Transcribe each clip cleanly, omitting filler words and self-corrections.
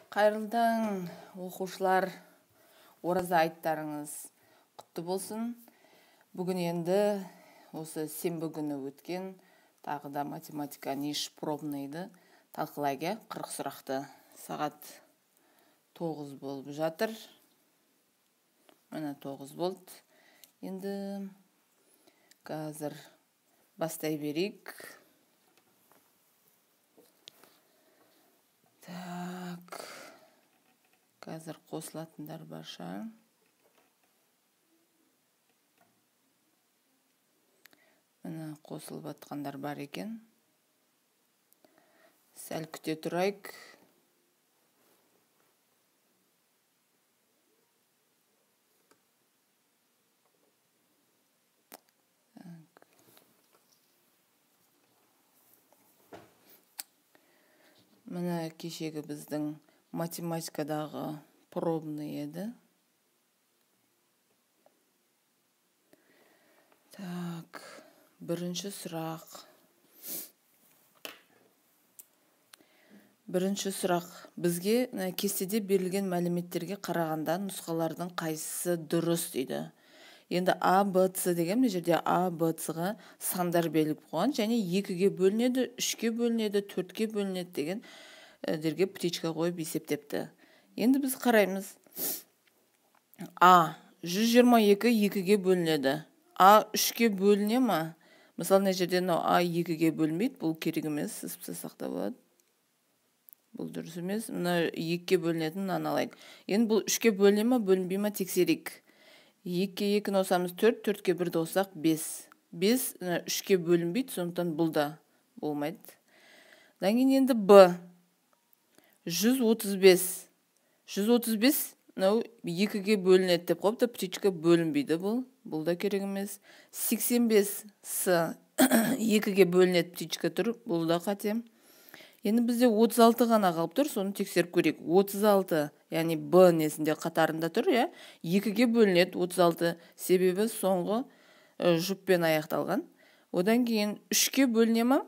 Қайырлы оқушылар, ораза айттарыңыз құтты болсын. Бүгін енді осы сенбі күні өткен тағы да математика ниш пробныйды талқылайға 40 сұрақты. Сағат 9 болып жатыр. Мына 9 болды. Енді қазір бастай берейік. Так, қазір қосылатындар барша. Мына қосылып атқандар бар екен. Сәл күте тұрайық. Мына кешегі біздің математикадағы пробный еді. Так, бірінші сұрақ. Бірінші сұрақ. Бізге кестеде берілген мәліметтерге қарағанда нұсқалардың қайсысы дұрыс дейді. Енді А, Б, С деген бұл жерде А, Б, С-ға сандар беріліп қойған, және 2-ге бөлінеді, 3-ге бөлінеді, 4-ге бөлінеді деген дерге птичка қойып есептепті. Енді біз қараймыз. А 122 2-ге бөлінеді. А 3-ге бөліне ма? Мысалы, мына жерде А 2-ге бөлінбейді, бұл керек емес, сызып тастасақ болады. Бұл дұрыс емес. Мына 2-ге бөлінетін мынаны алайық. Енді бұл 3-ге бөліне ма, бөлінбей ма тексерейік. 2-ге 2-ні қосамыз 4, 4-ге 1-ді қоссақ 5. 5 3-ге бөлінбейді, сондықтан бұл да болмайды. Одан кейін енді Б 135. 135 2-ге бөлінеді деп қойыпты, птичка бөлінбейді бұл. Бұл да керек емес. 85 С 2-ге бөлінеді, птичка тұр, бұл да қате. Енді бізде 36 ғана қалып тұр, соны тексеріп көрейік. 36, яғни Б несінде қатарында тұр, 2-ге бөлінеді 36, себебі соңғы жұппен аяқталған. Одан кейін 3-ге бөліне ма?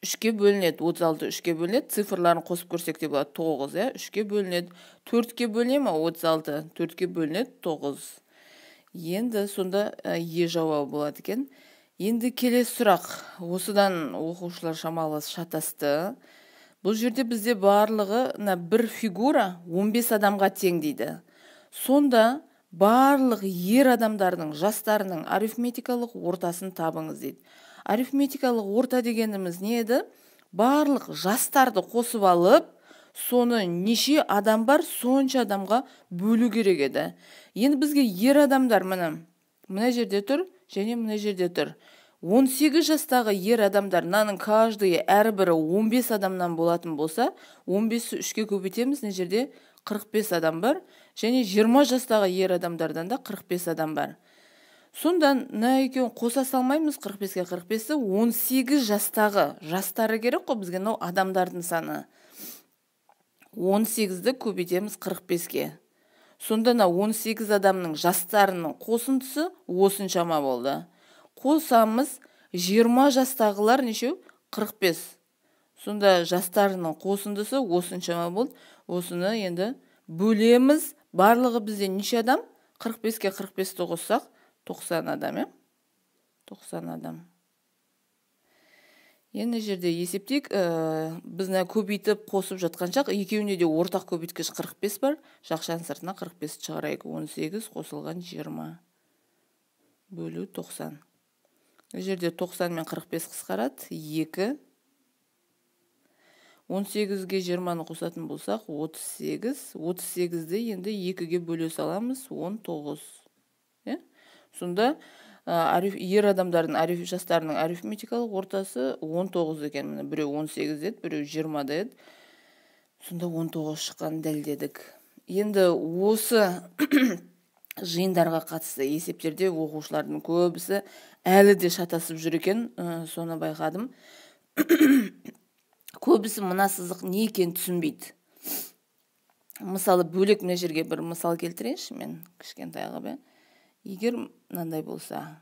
3-ге бөлінеді, 36 3-ге бөлінеді, цифрларын қосып көрсек те болады 9, 3-ге бөлінеді. 4-ге бөліне ма? 36, 4-ге бөлінеді 9. Енді сонда жауабы болады екен. Енді келесі сұрақ. Осыдан оқушылар шамалы шатасты. Бұл жерде бізде барлығы бір фигура 15 адамға тең дейді. Сонда барлық ер адамдардың жастарының арифметикалық ортасын табыңыз дейді. Арифметикалық орта дегеніміз не еді? Барлық жастарды қосып алып, соны неше адам бар, сонша адамға бөлу керек еді. Енді бізге ер адамдар мына жерде тұр, және мына жерде тұр. 18 жастағы ер адамдар, наның каждый әрбірі 15 адамнан болатын болса, 15-ті 3-ке көбейтеміз, мына жерде 45 адам бар, және 20 жастағы ер адамдардан да 45 адам бар. Сонда екеуін қоса салмаймыз, 45-ке 45-ті 18 жастағы жастары керек қой бізге адамдардың саны. 18-ді көбейтеміз 45-ке. Сонда 18 адамның жастарының қосындысы осыншама болды. Қосамыз 20 жастағылар нешеу? 45. Сонда жастарының қосындысы осыншама болды. Осыны енді бөлеміз. Барлығы бізде неше адам? 45-ке 45-ті қоссақ 90 адам. 90 адам. Енді жерде есептейік, бізді көбейтіп қосып жатқан шақ, екеуіне де ортақ көбейткіш 45 бар, жақшаның сыртына 45 шығарайық. 18 қосылған 20 бөлу 90. Жерде 90 мен 45 қысқарады, 2. 18-ге 20-ны қосатын болсақ, 38. 38-ді енді 2-ге бөле саламыз, 19. Сонда ер адамдардың жастарының арифметикалық ортасы 19 екен. Біреу 18 деді, біреу 20 деді. Сонда 19 шыққан дәлдедік. Енді осы жиындарға қатысты есептерде оқушылардың көбісі әлі де шатасып жүр екен, соны байқадым. Көбісі мына сызық не екен түсінбейді. Мысалы, бөлек мына жерге бір мысал келтірейінші мен кішкентай қылып. Егер мынандай болса,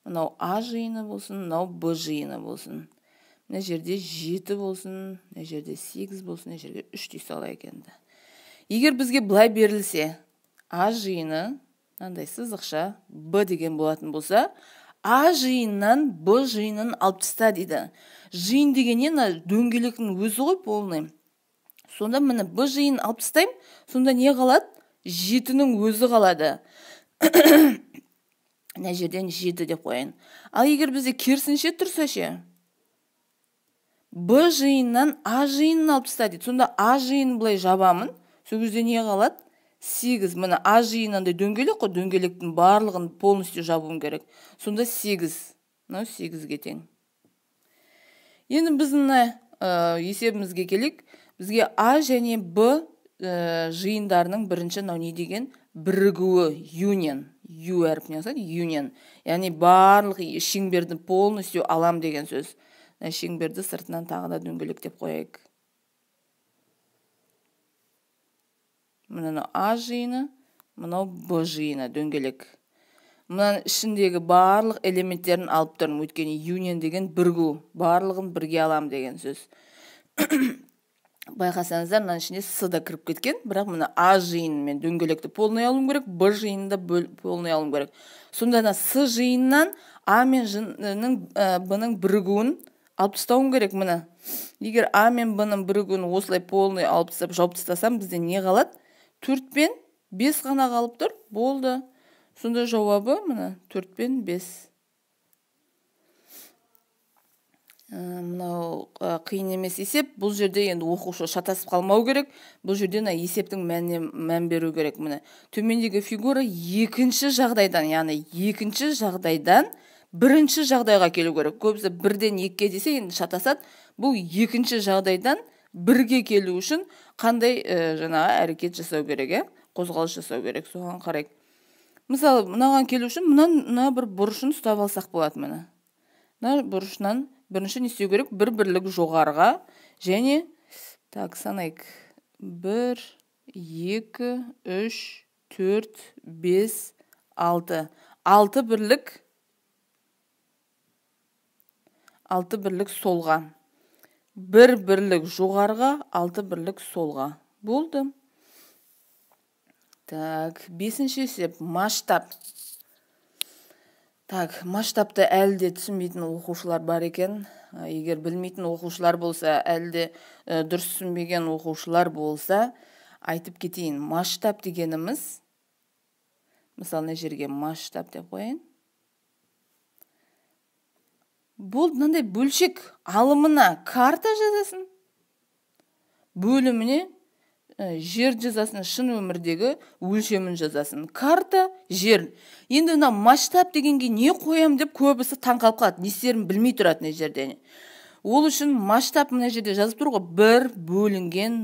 мынау А жиыны болсын, мынау Б жиыны болсын. мына жерде 7 болсын, мына жерде 8 болсын, мына жерге 3 дей сала екенді. Егер бізге былай берілсе, А жиыны, мынандай сызықша Б деген болатын болса, А жиыннан Б жиынын алып таста дейді. Жиын деген не? Дөңгелектің өзі ғой, полный. Сонда міне Б жиынын алып тастаймын, сонда не қалады? 7-нің өзі қалады. Мына жерден 7 деп қояйын. Ал егер бізде керісінше тұрса ше, Б жиыннан А жиынын алып таста дейді. Сонда А жиынын былай жабамын. Сол кезде не қалады? 8. Міне А жиынында дөңгелек қой, дөңгелектің барлығын полностью жабуым керек. Сонда 8. Мынау 8-ге тең. Енді біздің есебімізге келейік. Бізге А және Б жиындарының бірінші не деген? Бірігуі, union. U әрпіне қосады, union. Яғни барлық шеңберді полностью алам деген сөз. Шеңберді сыртынан тағы да дөңгелек деп қояйық. Мынау А жиыны, мынау Б жиыны дөңгелек. Мынаның ішіндегі барлық элементтерін алып тұрмын, өйткені union деген бірігу, барлығын бірге алам деген сөз. Байқасаңыздар, мынаның ішінде С да кіріп кеткен, бірақ мына А жиыны мен дөңгелекті полный алуым керек, Б жиынында полный алуым керек. Сонда С жиыннан А мен Б-ның бірігуін алып тастауым керек. Мына егер А мен Б-ның бірігуін осылай полный алып тастап, жауып тастасам, бізде не қалады? 4 пен 5 ғана қалып тұр, болды. Сонда жауабы мына 4 пен 5. Мынау қиын емес есеп. Бұл жерде енді оқушы шатасып қалмау керек. Бұл жерде есептің мән беру керек. Міне төмендегі фигура екінші жағдайдан, яғни екінші жағдайдан бірінші жағдайға келу керек. Көбісі бірден екіге десе енді шатасады. Бұл екінші жағдайдан бірге келу үшін қандай әрекет жасау керек, қозғалыс жасау керек, соған қарайық. Мысалы, мынаған келу үшін мына бір бұрышын ұстап алсақ болады. Мына бұрышынан бірінші не істеу керек? Бір бірлік жоғарыға және санайық. 1, 2, 3, 4, 5, 6. 6 бірлік солға. Бір бірлік жоғарыға, 6 бірлік солға. Болды. Бесінші есеп, масштаб. Масштабты әлде түсінбейтін оқушылар бар екен. Егер білмейтін оқушылар болса, әлде дұрыс түсінбеген оқушылар болса, айтып кетейін. Масштаб дегеніміз, мысалы, мына жерге масштаб деп қояйын. Бұл мынандай бөлшек алымына карта жазасын, бөліміне жер жазасын, шын өмірдегі өлшемін жазасын. Карта, жер. Енді масштаб дегенге не қоям деп көбісі таңқалып қалады. Не істерін білмей тұрады мына жерде. Ол үшін масштаб мына жерде жазып тұр ғой, 1 бөлінген,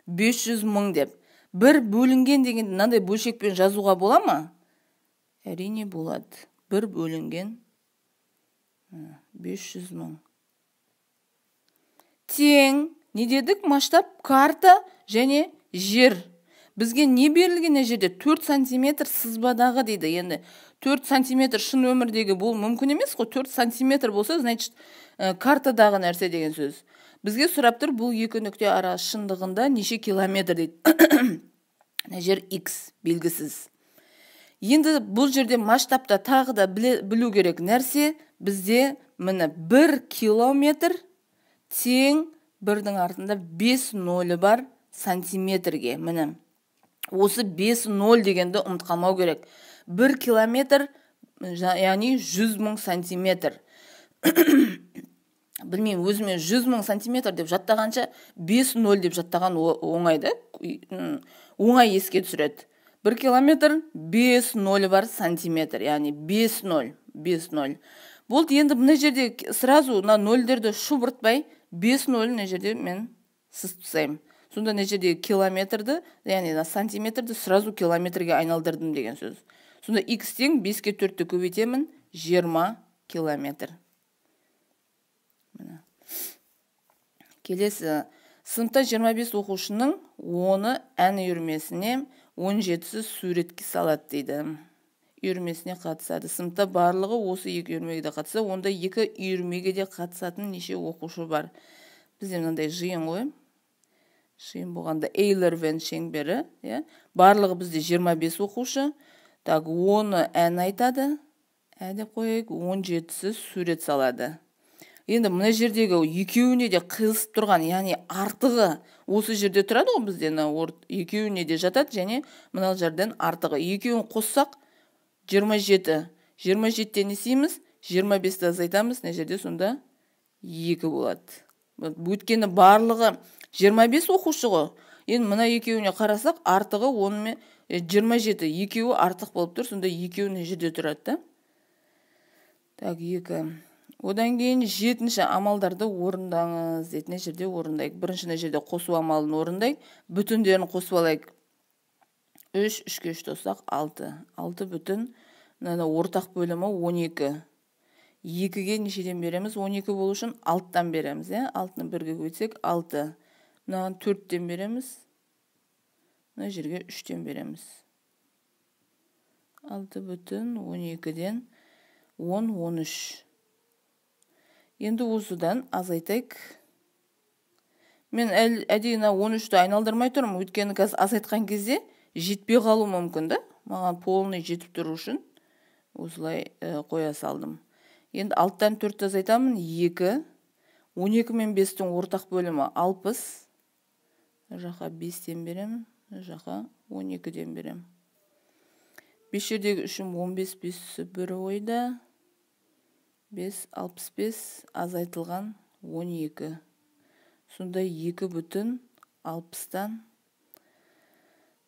500 мың деп. 1 бөлінген деген мынандай бөлшекпен жазуға бола ма? Әрине болады. 1 бөлінген 500 мың. Тең, не дедік? Масштаб, карта және жер. Бізге не берілген мына жерде? 4 сантиметр сызбадағы дейді. Енді 4 сантиметр шын өмірдегі бұл мүмкін емес қой. 4 сантиметр болса, значит, картадағы нәрсе деген сөз. Бізге сұрап тұр, бұл екі нүкте ара шындығында неше километр дейді. Мына жер X белгісіз. Енді бұл жерде масштабта тағы да білу керек нәрсе, бізде міне 1 километр тең 1-дің артында 5 нолі бар сантиметрге. Міне осы 5 ноль дегенді ұмытқалмау керек. 1 километр, яғни 100 мың сантиметр. Білмеймін, өзіме 100 мың сантиметр деп жаттағанша 5 ноль деп жаттаған оңайды. Оңай еске түсіреді. 1 километр 5 нолі бар сантиметр, яғни 5 ноль. Болды, енді мына жерде сразу нольдерді шұбыртпай 5 ноль мына жерде мен сызып тастаймын. Сонда мына жерде километрді, яғни сантиметрді сразу километрге айналдырдым деген сөз. Сонда X тең 5-ке 4-ті көбейтемін, 20 километр. Келесі, сыныпта 25 оқушының 10-ы ән үйірмесіне, 17-сі суретке салады дейді. үйірмесіне қатысады. Сыныпта барлығы осы 2 үйірмеге де қатысса, онда 2 үйірмеге де қатысатын неше оқушы бар. Бізде мынандай жиын ғой. Жиын болғанда Эйлер-Вен шеңбері, барлығы бізде 25 оқушы. Так, 10-ы ән айтады. Деп қойайық, 17-сі сурет салады. Енді мына жердегі екеуіне де қиылысып тұрған, яғни артығы осы жерде тұрады ғой бізде, екеуіне де жатады, және мынау жерден артығы. Екеуін қоссақ 27. 27-тен есейміз, 25-ті азайтамыз, мына жерде сонда 2 болады. Өйткені барлығы 25 оқушы ғой. Енді мына екеуіне қарасақ, артығы 10 мен 27, екеуі артық болып тұр, сонда екеуіне жерде тұрады. Так, 2. Одан кейін 7-ші амалдарды орындаңыз дейтіне жерде орындайық. Біріншіне жерде қосу амалын орындайық. Бүтіндерін қосып алайық. 3, 3-ке 3 тосақ 6. 6 бүтін. Ортақ бөлімі 12. 2-ге нешеден береміз? 12 болу үшін 6-тан береміз. 6-ны 1-ге көйтсек 6. Мынаған 4-тен береміз. Мына жерге 3-тен береміз. 6 бүтін 12-ден 10, 13. Енді осыдан азайтайық. Мен әдейі 13-ті айналдырмай тұрмын, өйткені қазір азайтқан кезде жетпей қалу мүмкін. Маған полный жетіп тұру үшін осылай қоя салдым. Енді 6-тан 4-ті азайтамын, 2. 12 мен 5-тің ортақ бөлімі 60. Жаққа 5-тен беремін, жаққа 12-ден беремін. 5 жердегі 3-ім 15, 5-сі 1 ойда. 5, 65, азайтылған 12. Сонда 2 бүтін 60-тан.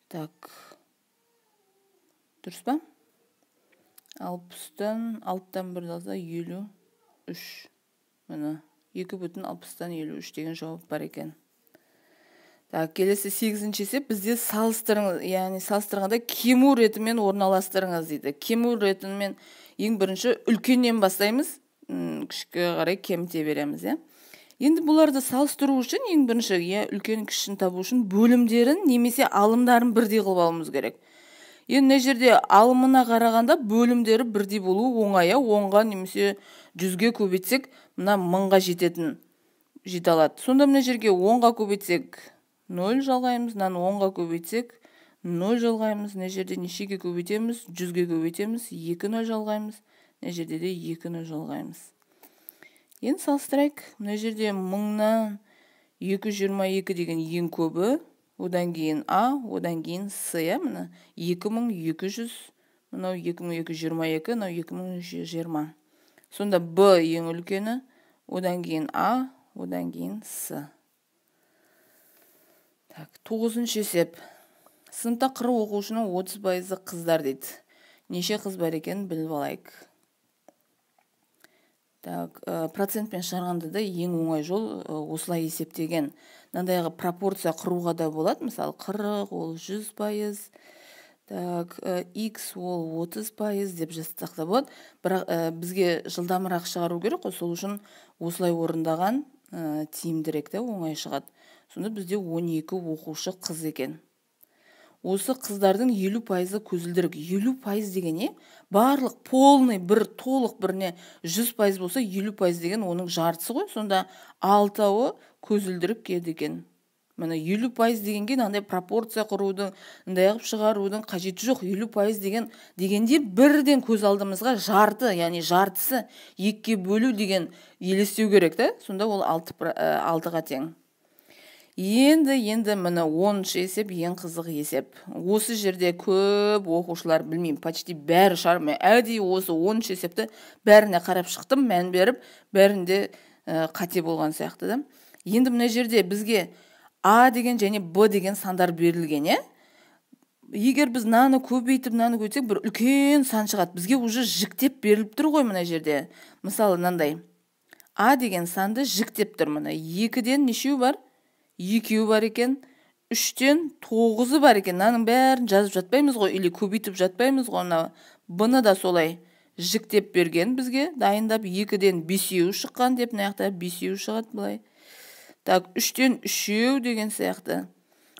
Так. Дұрыс па? 60-тан, 6-тан 1 алса 53. Мына 2 бүтін 60-тан 53 деген жауап бар екен. Так, келесі 8-ші есеп бізде салыстырыңыз, яғни салыстырғанда кему ретімен орналастырыңыз дейді. Кему ретімен ең бірінші үлкеннен бастаймыз, кішіге қарай кеміте береміз. Енді бұларды салыстыру үшін ең бірінші үлкен кішін табу үшін бөлімдерін немесе алымдарын бірдей қылып алуымыз керек. Енді мына жерде алымына қарағанда бөлімдері бірдей болу оңай. 10-ға немесе 100-ге көбейтсек, мына 1000-ға жете алады. Сонда мына жерге 10-ға көбейтсек 0 жалғаймыз, 10-ға көбейтсек 0 жалғаймыз, мына жерде нешеге көбейтеміз, 100-ге көбейтеміз, 2-0 жалғаймыз, мына жерде де 2-0 жалғаймыз. Енді салыстырайық, мына жерде 1000-нан 222 деген ең көбі, одан кейін А, одан кейін С, мына 2200, мынау 2222, мынау 2120. Сонда Б ең үлкені, одан кейін А, одан кейін С. Так, 9-ші есеп. Сыныпта 40 оқушының 30% қыздар дейді. Неше қыз бар екенін біліп алайық. Так, процентпен шығарғанда да ең оңай жол осылай есептеген. Мынандайғы пропорция құруға да болады. Мысалы 40 ол 100%. Так, X ол 30% деп жазсақ та болады. Бірақ бізге жылдамырақ шығару керек қой, сол үшін осылай орындаған тиімдірек, оңай шығады. Сонда бізде 12 оқушы қыз екен. Осы қыздардың 50% көзілдірік. 50% деген не? Барлық полный бір толық біріне 100% болса 50% деген оның жартысы ғой. Сонда 6-ы көзілдірік келді екен. Мына 50% дегенге андай пропорция құрудың, андайғып шығарудың қажеті жоқ. 50% дегенде бірден көз алдымызға жарты, яғни жартысы 2-ге бөлу деген елестеу керек. Сонда ол 6-ға тең. Енді мына 10-ші есеп ең қызық есеп. Осы жерде көп оқушылар білмеймін, почти бәрі шығар. Әдейі осы 10-ші есепті бәріне қарап шықтым, мән беріп, бәрінде қате болған сияқты. Енді мына жерде бізге А деген және Б деген сандар берілген. Егер біз наны көбейтіп, наны көйтсек, бір үлкен сан шығады. Бізге уже жіктеп беріліп тұр ғой мына жерде. Мысалы, мынандай. А деген санды жіктеп тұр. Мына 2-ден нешеу бар? 2 бар екен, 3-тен 9 бар екен. Наның бәрін жазып жатпаймыз ғой, или көбейтіп жатпаймыз ғой. Бұны да солай жіктеп берген бізге, дайындап 2-ден 5 шыққан деп, мынаяқта 5 шығады былай. Так, 3-тен 3 деген сияқты.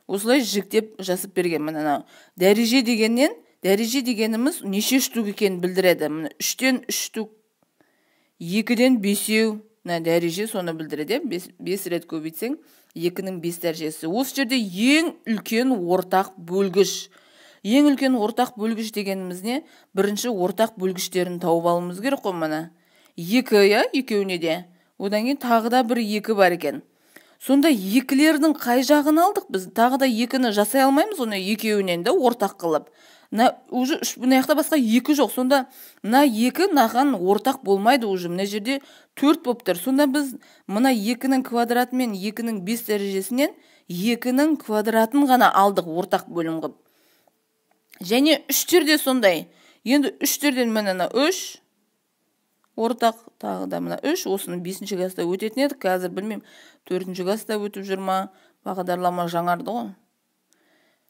Осылай жіктеп жасып берген. Мына дәреже дегеннен Дәреже дегеніміз неше штук екенін білдіреді. Мына 3-тен 3 штук, 2-ден 5-еу дәреже соны білдіреді. 5 рет көбейтсең 2-нің 5 дәрежесі. Осы жерде ең үлкен ортақ бөлгіш. Ең үлкен ортақ бөлгіш дегеніміз не? Бірінші ортақ бөлгіштерін тауып алуымыз керек қой мына. 2, екеуіне де. Одан кейін тағы да бір 2 бар екен. Сонда екілердің қай жағын алдық? Біз тағы да 2-ні жасай алмаймыз, оны екеуінен де ортақ қылып. Уже бұна яқта басқа 2 жоқ. Сонда мына 2 наған ортақ болмайды уже. Мына жерде 4 болып тұр. Сонда біз мына 2-нің квадраты мен 2-нің 5 дәрежесінен 2-нің квадратын ғана алдық ортақ бөлім қылып. Және 3-тер де сондай. Енді 3-терден мына 3 ортақ, тағы да мына 3, осыны 5-ші класста өтетін едік. Қазір білмеймін, 4-ші класста өтіп жүр ма? Бағдарлама жаңарды ғой.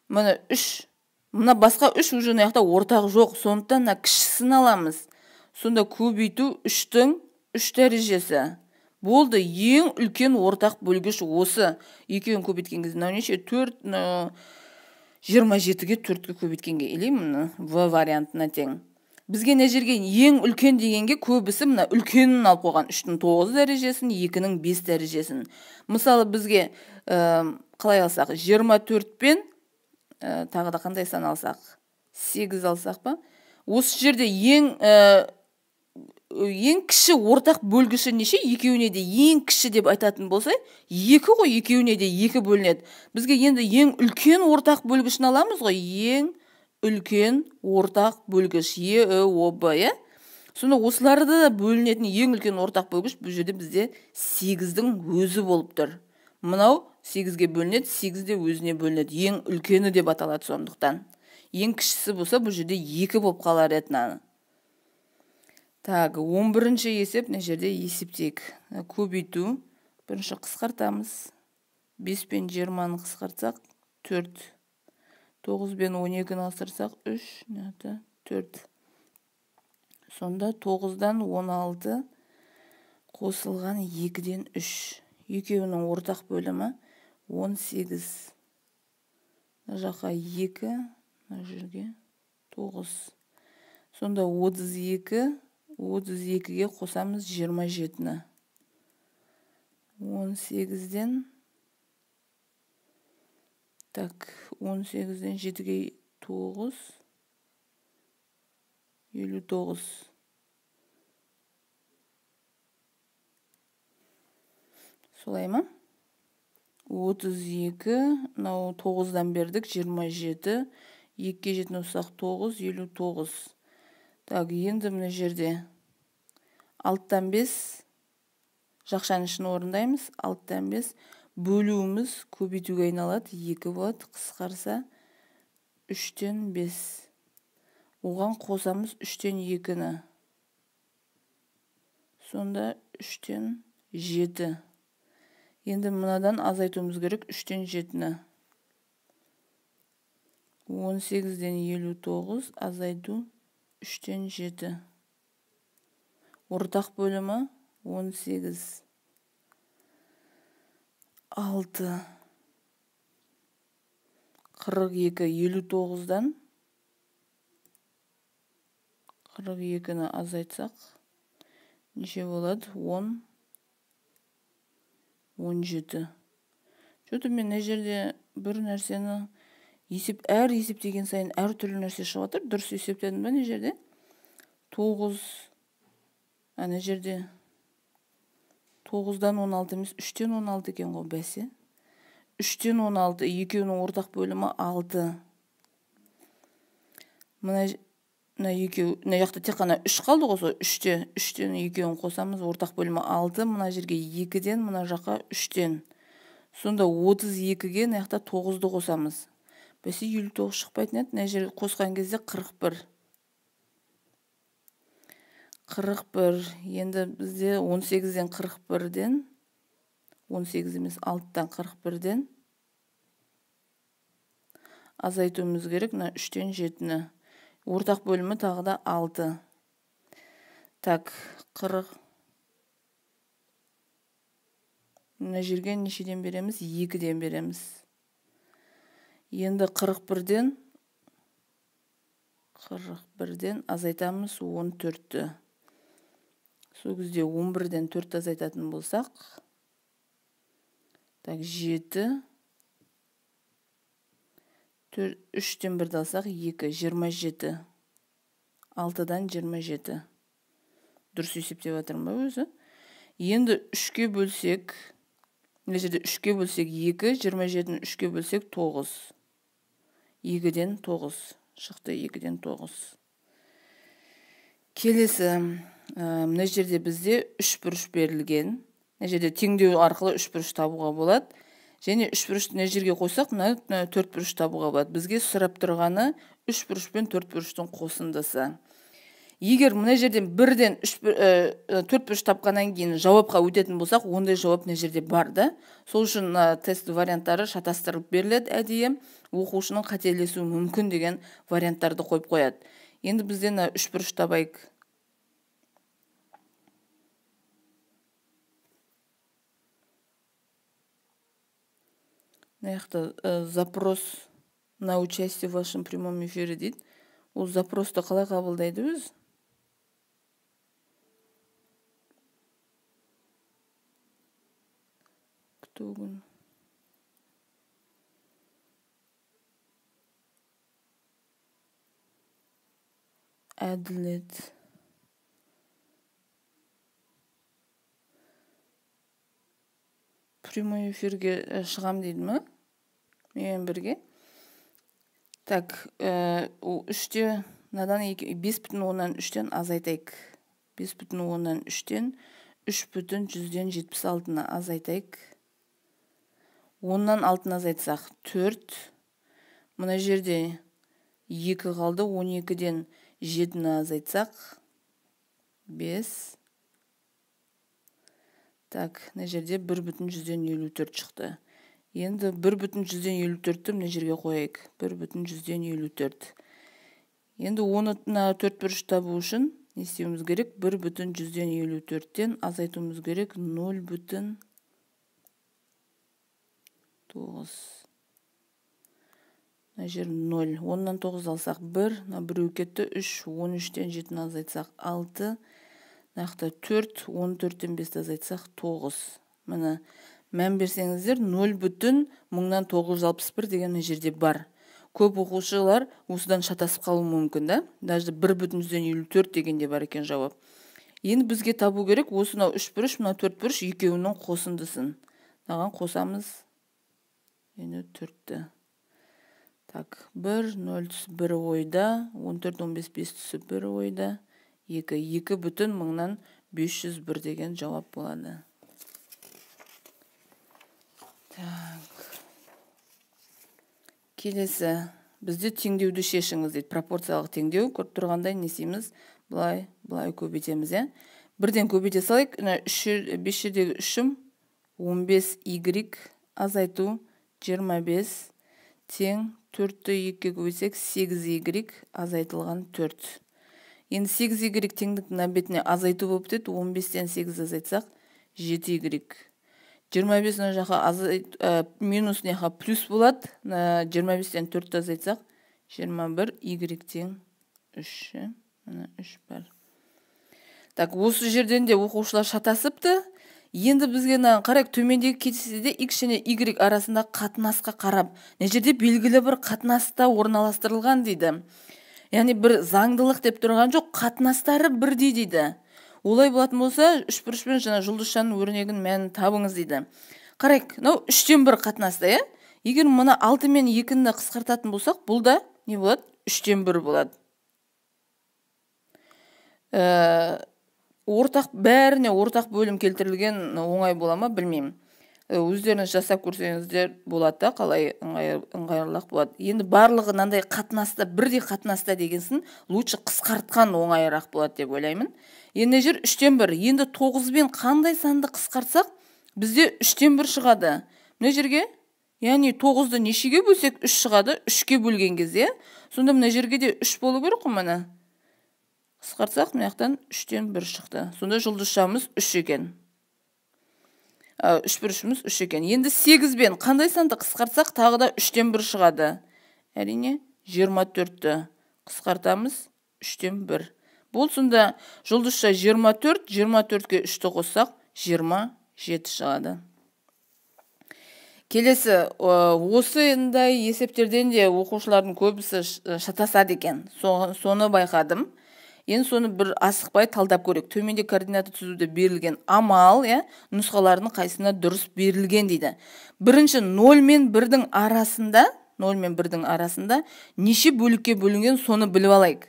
Мына 3, мына басқа 3 уже мына жақта ортақ жоқ. Сондықтан мына кішісін аламыз. Сонда көбейту 3-тің 3 дәрежесі. Болды, ең үлкен ортақ бөлгіш осы. Екеуін көбейткен кезде мынау неше? 4, 27-ге 4-ке көбейткенге елеймін, В вариантына тең. Бізге не жерге ең үлкен дегенге көбісі мына үлкенін алып қойған. 3-тің 9 дәрежесін, 2-нің 5 дәрежесін. Мысалы бізге қалай алсақ, 24 пен тағы да қандай сан алсақ, 8 алсақ па? Осы жерде ең кіші ортақ бөлгіші неше? Екеуіне де ең кіші деп айтатын болса, 2 ғой, екеуіне де 2 бөлінеді. Бізге енді ең үлкен ортақ бөлгішін аламыз ғой, ең үлкен ортақ бөлгіш, ЕОБ, Сонда осыларды да бөлінетін ең үлкен ортақ бөлгіш бұл жерде бізде 8-дің өзі болып тұр. Мынау 8-ге бөлінеді, 8 де өзіне бөлінеді. Ең үлкені деп аталады сондықтан. Ең кішісі болса бұл жерде 2 болып қалар еді. Так, 11-ші есеп, не жерде есептейік. Көбейту. Бірінші қысқартамыз. 5 пен 20-ны қысқартсақ, 4. 9 бен 12-ні асырсақ, 3, 4. Сонда 9-дан 16 қосылған 2-ден 3. Екеуінің ортақ бөлімі 18. Жаққа 2, жерге 9. Сонда 32-ге қосамыз 27-ні. 18-ден 18-ден 7-ге 9, 59. Солай ма? 32, 9-дан бердік, 27, 2-ге жетін осақ 9, 59. Так, енді мына жерде 6-тан 5, жақшаның ішін орындаймыз, 6-тан 5, бөлуіміз көбейтуге айналады, 2 болады, қысқарса 3-тен 5. Оған қосамыз 3-тен 2-ні. Сонда 3-тен 7. Енді мынадан азайтуымыз керек 3-тен 7-ні. 18-ден 59 азайту 3-тен 7. Ортақ бөлімі 18. 6. 42. 59-дан 42-ні азайтсақ, неше болады? 10. 17. Жөті мен не жерде бір нәрсені әр есептеген сайын әр түрлі нәрсе шығатыр. Дұрыс есептедім бе не жерде? 9. Не жерде 9-дан 16 емес, 3-тен 16 екен ғой бәсе. 3-тен 16, екеуінің ортақ бөлімі 6. Мына жақта тек қана 3 қалды ғой, 3-тен екеуін қосамыз, ортақ бөлімі 6, мына жерге 2-ден, мына жаққа 3-тен. Сонда 32-ге мына жақта 9-ды қосамыз. Бәсе 59 шықпайтын еді, мына жерге қосқан кезде 41. 41, енді бізде 18-ден 41-ден, 18 емес 6-тан 41-ден азайтуымыз керек, 3-тен 7-ні. Ортақ бөлімі тағы да 6. Так, 40. Мына жерге нешеден береміз? 2-ден береміз. Енді 41-ден 41-ден азайтамыз 14-ті. Сол кезде 11-ден 4 азайтатын болсақ, так 7, 3-тен 1-ді алсақ 2, 27. 6-дан 27. Дұрыс есептеп жатырмын ба өзі? Енді 3-ке бөлсек, мына жерде 3-ке бөлсек 2, 27-ні 3-ке бөлсек 9. 2-ден 9 шықты, 2-ден 9. Келесі, мына жерде бізде 3 бұрыш берілген. Мына жерде теңдеу арқылы 3 бұрыш табуға болады. Және 3 бұрышты мына жерге қойсақ, мына 4 бұрыш табуға болады. Бізге сұрап тұрғаны 3 бұрыш пен 4 бұрыштың қосындысы. Егер мына жерден 1-ден 4 бұрыш тапқаннан кейін жауапқа өтетін болсақ, ондай жауап мына жерде бар да. Сол үшін тест варианттары шатастырылып беріледі әдейі, оқушының қателесуі мүмкін деген варианттарды қойып қояды. Енді бізден 3 бұрыш табайық. Запрос на участие в вашем прямом эфире дейді. Ол запросты қалай қабылдайды өз? Күтугін. Әділет. Прямой эфирге шығам дейді ме? Мен бірге. Так, 3-те, надан 5,3-тен азайтайық. 5,3-тен 3,176-ны азайтайық. 10-нан 6-ны азайтсақ 4. Мұна жерде 2 қалды. 12-ден 7-ні азайтсақ 5. Так, мына жерде 1,154 шықты. Енді 1,154-ті мына жерге қойайық. 1,154. Енді 10-ны 4 бұрыш табу үшін не істеуіміз керек? 1,154-тен азайтуымыз керек 0,9. Мына жер 0. 10-нан 9 алсақ 1, 1 кетті 3, 13-тен 7-ні азайтсақ 6. Нақты 4, 14-тен 5-ті азайтсақ 9. Мына мән берсеңіздер 0,1961 деген жерде бар. Көп оқушылар осыдан шатасып қалуы мүмкін да. Даже 1,154 дегенде бар екен жауап. Енді бізге табу керек осынау 3 бұрыш, мына 4 бұрыш екеуінің қосындысын. Мынаған қосамыз. Енді 4-ті. Так, 1, 0 түсі 1 ойда, 14, 15, 5 түсі 1 ойда. 2,501 деген жауап болады. Так. Келесі, бізде теңдеуді шешіңіз дейді. Пропорциялық теңдеу көріп тұрғандай не істейміз? Былай көбейтеміз, е? 1-ден көбейте салайық. 5-дегі 3-ім 15y азайту 25 тең 4-ті 2-ге көбейтсек 8y азайтылған 4. Енді 8y теңдіктің бетіне азайту болып деді. 15-тен 8 азайтсақ 7y. 25-ні жаққа минус неға плюс болады. 25-тен 4 азайтсақ 21y тең 3. Мына 3 бар. Так, осы жерден де оқушылар шатасыпты. Енді бізге қарайық төмендегі кестеде x және y арасында қатынасқа қарап, не жерде белгілі бір қатынаста орналастырылған дейді. Яғни бір заңдылық деп тұрған жоқ, қатынастары бірдей дейді. Олай болатын болса, 3 бұрышпен жаңа жұлдызшаның өрнегін мәнін табыңыз дейді. Қарайық, 3-тен 1 қатынаста, е? Егер мұны 6 мен 2-ні қысқартатын болсақ, бұл да не болады? 3-тен 1 болады. Бәріне ортақ бөлім келтірілген оңай бола ма, білмеймін. Өздеріңіз жасап көрсеңіздер болады да, қалай ыңғайлылық болады. Енді барлығы мынандай қатынаста, бірдей қатынаста дегенсін, лучше қысқартқан оңайырақ болады деп ойлаймын. Енді жер 3-тен 1. Енді 9-бен қандай санды қысқартсақ, бізде 3-тен 1 шығады. Мына жерге, яғни 9-ды нешеге бөлсек 3 шығады, 3-ке бөлген кезде. Сонда мына жерге де 3 болу керек қой мына. Қысқартсақ, мынаяқтан 3-тен 1 шықты. Сонда жұлдызшамыз 3 екен. 3 бұрышымыз 3 екен. Енді 8-бен қандай санды қысқартсақ, тағы да 3-тен 1 шығады. Әрине, 24-ті қысқартамыз 3-тен 1. Бұл сонда жұлдызша 24, 24-ке 3-ті қоссақ 27 шығады. Келесі, осындай есептерден де оқушылардың көбісі шатасады екен. Соны байқадым. Енді соны бір асықпай талдап көрейік. Төменде координаты түзуде берілген амал, нұсқалардың қайсына дұрыс берілген дейді. Бірінші 0 мен 1-дің арасында неше бөлікке бөлінген соны біліп алайық.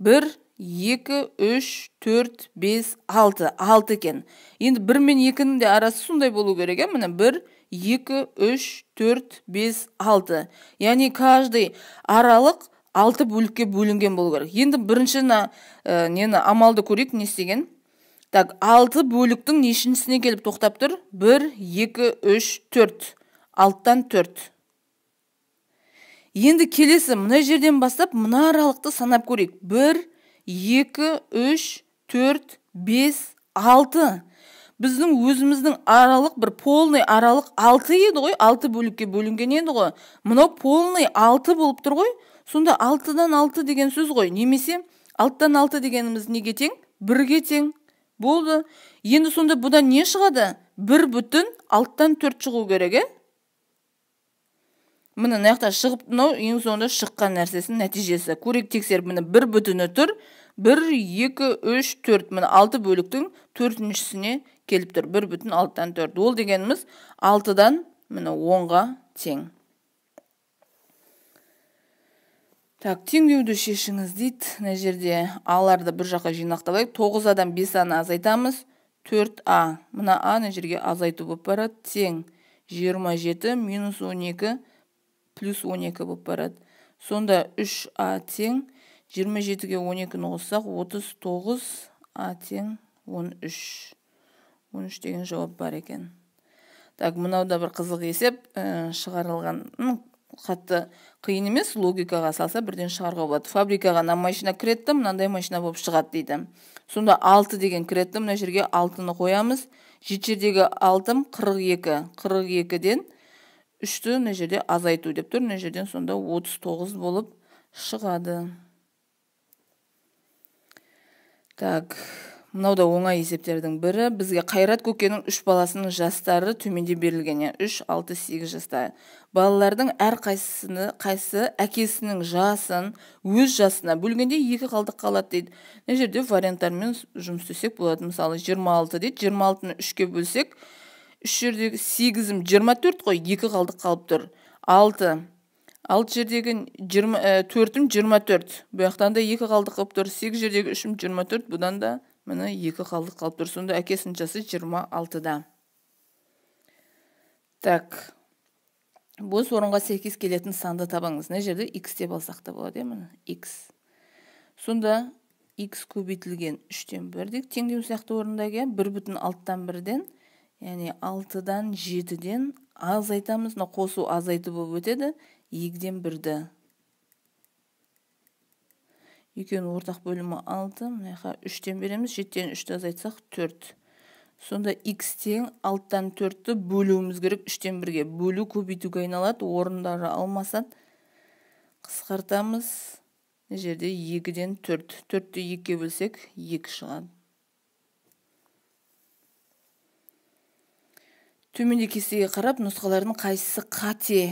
1, 2, 3, 4, 5, 6. 6 екен. Енді 1 мен 2-ның де арасы сондай болу керек. Міне 1, 2, 3, 4, 5, 6. Яғни каждый аралық 6 бөлікке бөлінген болу керек. Енді бірінші амалды көрейік, не істеген? Так, 6 бөліктің нешіншісіне келіп тоқтап тұр? 1, 2, 3, 4. 6-тан 4. Енді келесі, мына жерден бастап мына аралықты санап көрейік. 1, 2, 3, 4, 5, 6. Біздің өзіміздің аралық бір полный аралық 6 еді ғой, 6 бөлікке бөлінген еді ғой. Мынау полный 6 болып тұр ғой. Сонда 6-дан 6 деген сөз ғой. Немесе 6-тан 6 дегеніміз неге тең? 1-ге тең. Болды. Енді сонда бұдан не шығады? 1 бүтін 6-тан 4 шығу керек, Міне наяқта шығып, ең соңында шыққан нәрсесінің нәтижесі. Көрек тексеріп, міне 1 бүтіні тұр. 1, 2, 3, 4. Міне 6 бөліктің 4-шісіне келіп тұр. 1 бүтін 6-тан 4. Ол дегеніміз 6-дан міне 10-ға тең. Так, теңдеуді шешіңіз дейді. Мына жерде аларды бір жаққа жинақталайық. 9-дан 5-аны азайтамыз. 4а. Мына а мына жерге азайту болып барады. Тең 27 минус 12 плюс 12 болып барады. Сонда 3а тең 27-ге 12-ні қоссақ 39, а тең 13. 13 деген жауап бар екен. Так, мынауда бір қызық есеп шығарылған. Қатты қиын емес, логикаға салса бірден шығарға болады. Фабрикаға мына машина кіретті, мынандай машина болып шығады дейді. Сонда 6 деген кіретті, мына жерге 6-ны қоямыз. Жеті жердегі 6-ым 42. 42-ден 3-ті мына жерде азайту деп тұр. Мына жерден сонда 39 болып шығады. Так, мынауда оңай есептердің бірі. Бізге Қайрат көкенің 3 баласының жастары төменде берілген. 3, 6, 8 жаста. Балалардың әр қайсы әкесінің жасын өз жасына бөлгенде 2 қалдық қалады дейді. Мына жерде варианттармен жұмыс істесек болады. Мысалы 26 дейді. 26-ны 3-ке бөлсек, 3 жердегі 8-ім 24 қой, 2 қалдық қалып тұр. 6 жердегі 4-ім 24. Бұяқтан да 2 қалдық қалып тұр. 8 жердегі 3-ім 24. Бұдан да міне 2 қалдық қалып тұр. Сонда әкесінің жасы 26-да. Так, бос орынға сәйкес келетін санды табыңыз. Мына жерде x деп алсақ та болады, міне x. Сонда x көбейтілген 3-тен 1 дейік. Теңдеу сияқты орындаға 1 бүтін 6-тан 1-ден, яғни 6-дан 7-ден азайтамыз. Қосу азайту болып өтеді. 2-ден 1-ді. Екеуінің ортақ бөлімі 6, мынаға 3-тен береміз. 7-ден 3-ті азайтсақ 4. Сонда x тең 6-тан 4-ті бөлуіміз керек. 3-тен 1-ге бөлу көбейтуге айналады. Орындары алмасады. Қысқартамыз. Жерде 2-ден 4. 4-ті 2-ге бөлсек 2 шығады. Төменде кестеге қарап, нұсқалардың қайсысы қате?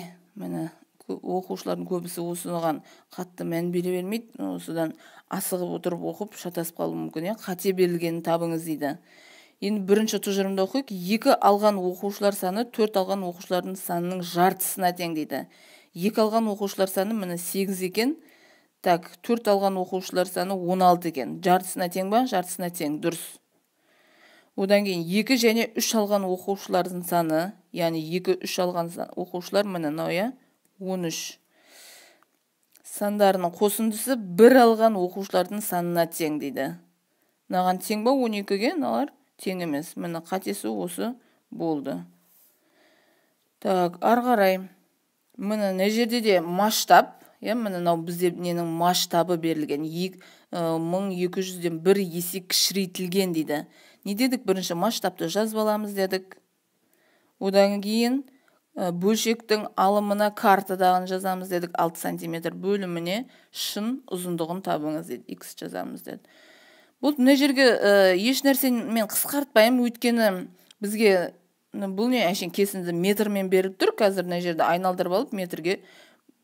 Міне оқушылардың көбісі осыған қатты мән бере бермейді. Осыдан асығып отырып оқып шатасып қалуы мүмкін. Қате берілгенін табыңыз дейді. Енді бірінші тұжырымды оқиық. 2 алған оқушылар саны 4 алған оқушылардың санының жартысына тең дейді. 2 алған оқушылар саны міне 8 екен. Так, 4 алған оқушылар саны 16 екен. Жартысына тең ба? Жартысына тең. Дұрыс. Одан кейін 2 және 3 алған оқушылардың саны, яғни 2-3 алған оқушылар міне 13. Сандарының қосындысы 1 алған оқушылардың санына тең дейді. Наған тең ба 12-ге? Налар тең емес. Міне қатесі осы болды. Так, арғарай. Міне не жерде де масштаб, міне бізде ненің масштабы берілген. 1200-ден 1 есе кішірейтілген дейді. Не дедік? Бірінші масштабты жазып аламыз дедік. Одан кейін бөлшектің алымына картадағын жазамыз дедік, 6 сантиметр бөліміне шын ұзындығын табыңыз деді, x жазамыз деді. Бұл мына жерге еш нәрсені мен қысқартпаймын, өйткені бізге бұл не әшейін кесінді метрмен беріп тұр. Қазір мына жерді айналдырып алып метрге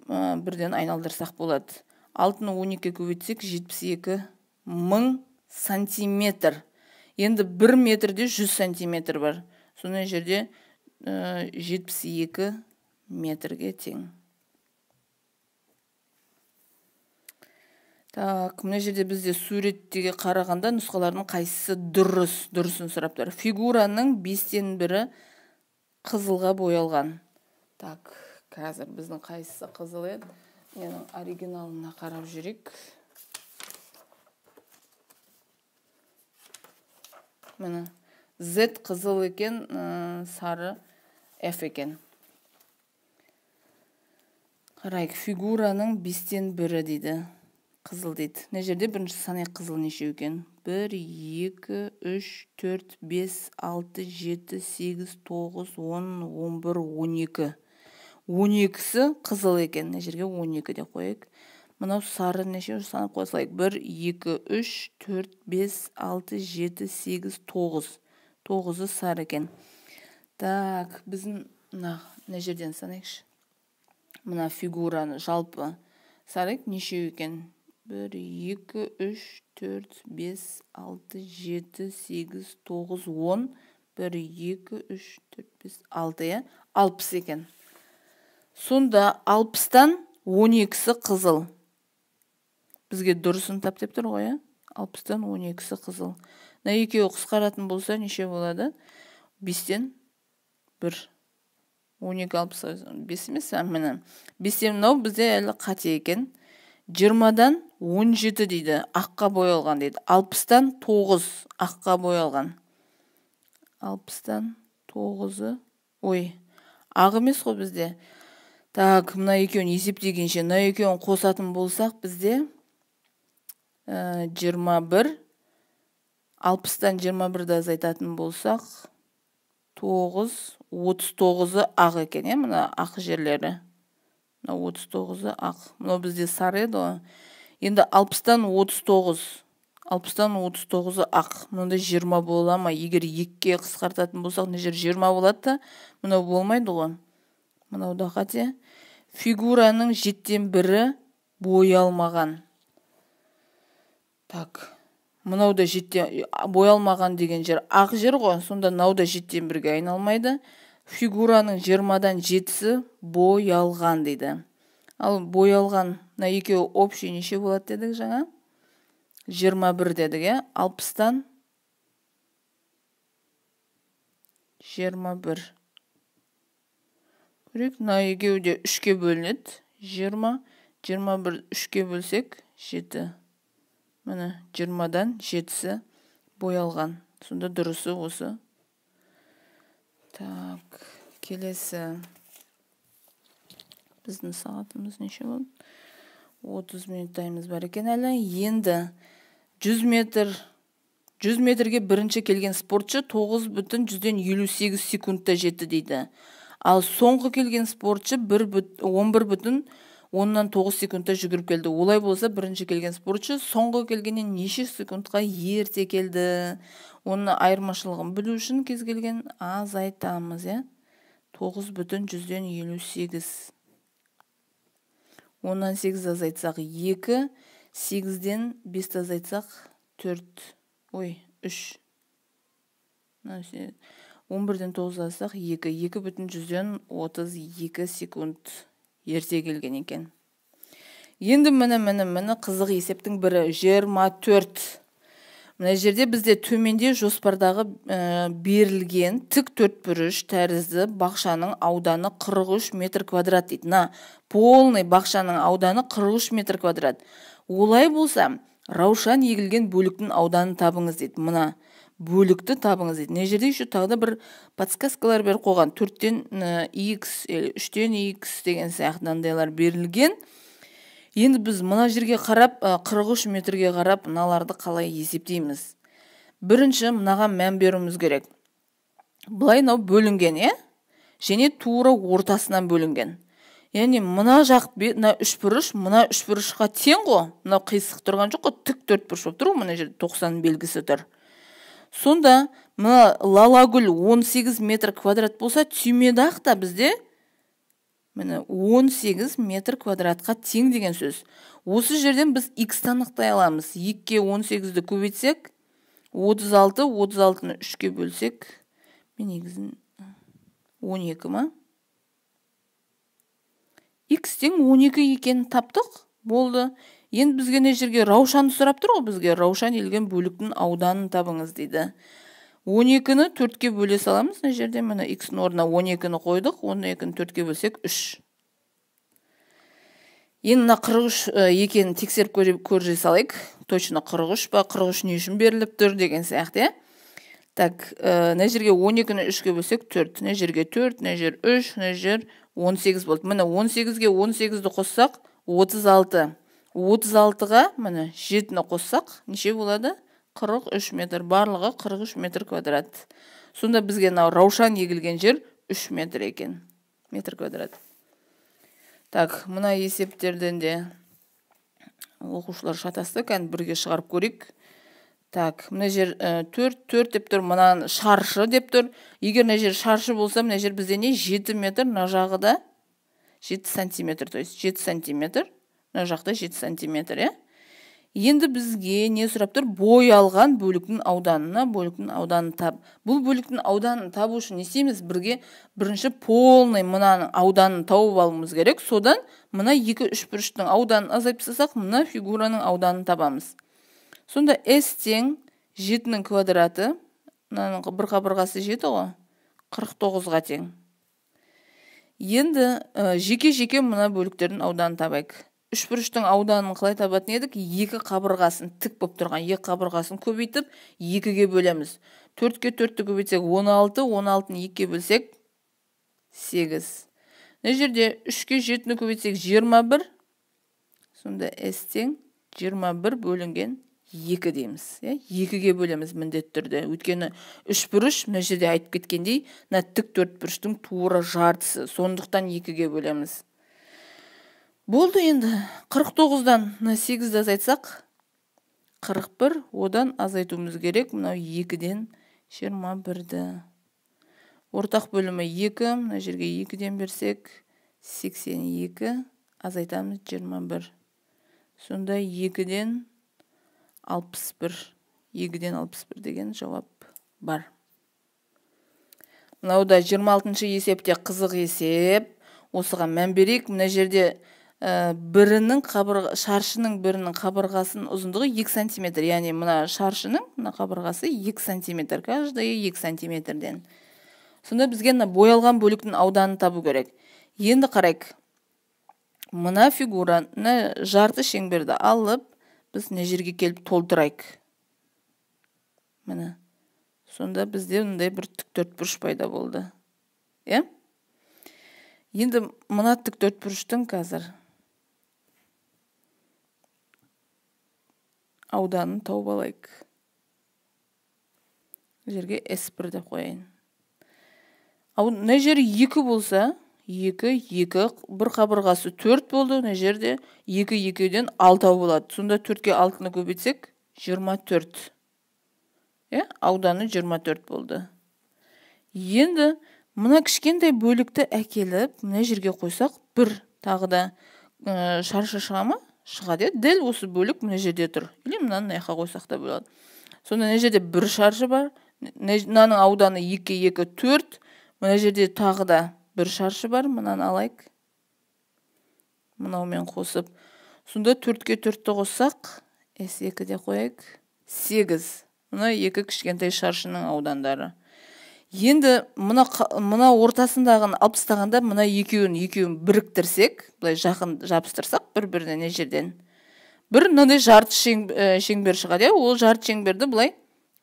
бірден айналдырсақ болады. 6-ны 12 көбейтсек 72 мың сантиметр. Енді 1 метрде 100 сантиметр бар. Соны жерде 72 метрге тең. Так, мына жерде бізде суреттегі қарағанда нұсқалардың қайсысы дұрысын сұраптар. Фигураның 5-тен 1-і қызылға боялған. Так, қазір біздің қайсысы қызыл еді? Менің оригиналына қарап жүрек. Міне, Z қызыл екен, сары F екен. Қарайық, фигураның 5-тен 1-і дейді. Қызыл дейді. Мына жерде бірінші санайық қызыл неше екен? 1, 2, 3, 4, 5, 6, 7, 8, 9, 10, 11, 12. 12-сі қызыл екен. Мына жерге 12 де қойық. Мынау сары неше санап қойсылайық? 1, 2, 3, 4, 5, 6, 7, 8, 9. 9-ы сары екен. Так, біздің мына жерден санайықшы. Мына фигураны жалпы сарайық неше екен? 1, 2, 3, 4, 5, 6, 7, 8, 9, 10. 1, 2, 3, 4, 5, 6, 60 екен. Сонда 60-тан 12-сі қызыл. Бізге дұрысын тап деп тұр ғой, 60-тан 12-сі қызыл. Мына екеуі қысқаратын болса неше болады? 5-тен 1. 12, 60, 5 емес, міне. 5-тен мынау бізде әлі қате екен. 20-дан 17 дейді, аққа боялған дейді. 60-тан 9 аққа боялған. 60-тан 9-ы, ақ емес қой бізде. Так, мына екеуін есептегенше, мына екеуін қосатын болсақ бізде 21, 60-тан 21-ді азайтатын болсақ 9, 39-ы ақ екен, мына ақ жерлері. 39-ы ақ. Мынау бізде сары еді ғой. Енді 60-тан 39. 60-тан 39-ы ақ. Мұнда 20 бола ма? Егер 2-ке қысқартатын болсақ, мына жер 20 болады да, мынау болмайды ғой. Мынау да қате. Фигураның 7-тен 1-і боялмаған. Так. Мынау да 7-тен боялмаған деген жер ақ жер ғой. Сонда мынау да 7-тен 1-ге айналмайды. Фигураның 20-дан 7-сі боялған дейді. Ал боялған, мына екеуі общий неше болады дедік жаңа? 21 дедік, 60-тан 21. Көрек, мына екеуі де 3-ке бөлінеді. 20, 21 3-ке бөлсек 7. Міне 20-дан 7-сі боялған. Сонда дұрысы осы. Так, келесі. Біздің сағатымыз неше болды? 30 минуттаймыз бар екен әлі. Енді 100 метрге бірінші келген спортшы 9,58 секундта жетті дейді. Ал соңғы келген спортшы 11,9 секундта жүгіріп келді. Олай болса, бірінші келген спортшы соңғы келгеннен неше секундқа ерте келді. Оны айырмашылығын білу үшін кез келген азайтамыз, 9,58. 10-нан 8 азайтсақ 2, 8-ден 5 азайтсақ 4, 3. 11-ден 9 азайтсақ 2, 2,32 секунд ерте келген екен. Енді міне қызық есептің бірі 24. Мына жерде бізде төменде жоспардағы берілген тік төртбұрыш тәрізді бақшаның ауданы 43 метр квадрат дейді. Полный бақшаның ауданы 43 метр квадрат. Олай болса, раушан егілген бөліктің ауданы табыңыз дейді. Мына бөлікті табыңыз дейді. Мына жерде еще тағы бір подсказкалар беріп қойған. 4-тен x, 3-тен x деген сияқтындайлар берілген. Енді біз мына жерге қарап, 43 метрге қарап, мыналарды қалай есептейміз? Бірінші, мынаға мән беруіміз керек. Бұлай бөлінген, және тура ортасынан бөлінген. Яғни мына жақ мына үшбұрыш мына үшбұрышқа тең ғой. Мына қисық тұрған жоқ қой, тік төртбұрыш болып тұр ғой, мына жерде 90 белгісі тұр. Сонда мына Лалагүл 18 метр квадрат болса, түймедақ та бізде міне 18 метр квадратқа тең деген сөз. Осы жерден біз x-ті анықтай аламыз. 2-ке 18-ді көбейтсек, 36, 36-ны 3-ке бөлсек, мен негізін 12 ма? X тең 12 екенін таптық, болды. Енді бізге не жерге раушанды сұрап тұр ғой, бізге раушан елген бөліктің ауданын табыңыз дейді. 12-ні 4-ке бөле саламыз, не жерде міне x-ның орнына 12-ні қойдық, 12-ні 4-ке бөлсек 3. Енді мына 43 екенін тексеріп көрже салайық. Точно 43 па, 43 не үшін беріліп тұр деген сияқты. Так, не жерге 12-ні 3-ке бөлсек 4, не жерге 4, не жер 3, не жер 18 болды. Міне 18-ге 18-ді қоссақ 36. 36-ға міне 7-ні қоссақ неше болады? 43 метр. Барлығы 43 метр квадрат. Сонда бізге раушан егілген жер 3 метр екен. Метр квадрат. Так, мына есептерден де оқушылар шатасты, кән бірге шығарып көрейік. Так, мына жер 4 деп тұр, мына шаршы деп тұр. Егер мына жер шаршы болса, мына жер бізде не 7 метр, мына жағы да 7 сантиметр, то есть 7 сантиметр, мына жақта 7 сантиметр, Енді бізге не сұрап тұр? Боялған бөліктің ауданын тап. Бұл бөліктің ауданын табу үшін не істейміз? Бірге бірінші полный мынаның ауданын тауып алуымыз керек. Содан мына 2-3 бұрыштың ауданын азайып тастасақ, мына фигураның ауданын табамыз. Сонда S тең 7-нің квадраты, мынаның бір қабырғасы 7 ғой, 49-ға тең. Енді жеке-жеке мына бөліктердің ауданын табайық. Үшбұрыштың ауданын қалай табатын едік? 2 қабырғасын тік болып тұрған 2 қабырғасын көбейтіп 2-ге бөлеміз. 4-ке 4-ті көбейтсек 16, 16-ны 2-ге бөлсек 8. Мына жерде 3-ке 7-ні көбейтсек 21. Сонда S тең 21 бөлінген 2 дейміз. 2-ге бөлеміз міндетті түрде. Өйткені үшбұрыш, мына жерде айтып кеткендей, мына тік төртбұрыштың тура жартысы. Сондықтан 2-ге бөлеміз. Болды енді. 49-дан 8-ді азайтсақ, 41, одан азайтуымыз керек. Мынау 2-ден 21-ді. Ортақ бөлімі 2, мына жерге 2-ден берсек, 82, азайтамыз 21. Сонда 2-ден 61. 2-ден 61 деген жауап бар. Мынауда 26-шы есепте қызық есеп. Осыға мән берейік. Мына жерде шаршының бірінің қабырғасының ұзындығы 2 сантиметр. Яғни мына шаршының қабырғасы 2 сантиметр. Каждайы 2 сантиметрден. Сонда бізге боялған бөліктің ауданын табу керек. Енді қарайық. Мына фигураны жарты шеңберді алып, біз мына жерге келіп толтырайық. Міне. Сонда бізде мындай бір тік төртбұрыш пайда болды. Енді мына тік төртбұрыштың қазір ауданын тауып алайық. Жерге S1 деп қояйын. Мына жері 2 болса, 2, бір қабырғасы 4 болды. Мына жерде 2-2-ден 6 болады. Сонда 4-ке 6-ны көбейтсек 24. Ауданы 24 болды. Енді мына кішкентай бөлікті әкеліп, мына жерге қойсақ, бір тағы да шаршы шыға ма? Шығады. Дәл осы бөлік мына жерде тұр. Или мынаны аяққа қойсақ та болады. Сонда мына жерде бір шаршы бар. Мынаның ауданы 2-2, 4. Мына жерде тағы да бір шаршы бар. Мынаны алайық. Мынаумен қосып. Сонда 4-ке 4-ті қоссақ, S2 де қойайық. 8. Мына 2 кішкентай шаршының аудандары. Енді мына ортасындағын алып тастағанда мына екеуін біріктірсек, былай жақын жабыстырсақ бір-біріне не жерден. Бір мынандай жарты шеңбер шығады. Ол жарты шеңберді былай